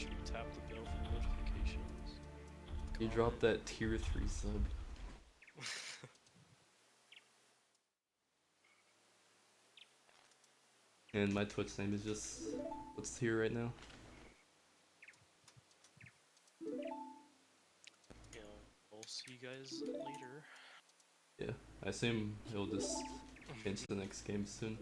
sure you tap the bell for notifications. You Comment. dropped that tier 3 sub. And my Twitch name is just what's here right now. Yeah, I'll see you guys later. Yeah, I assume it'll just change the next game soon.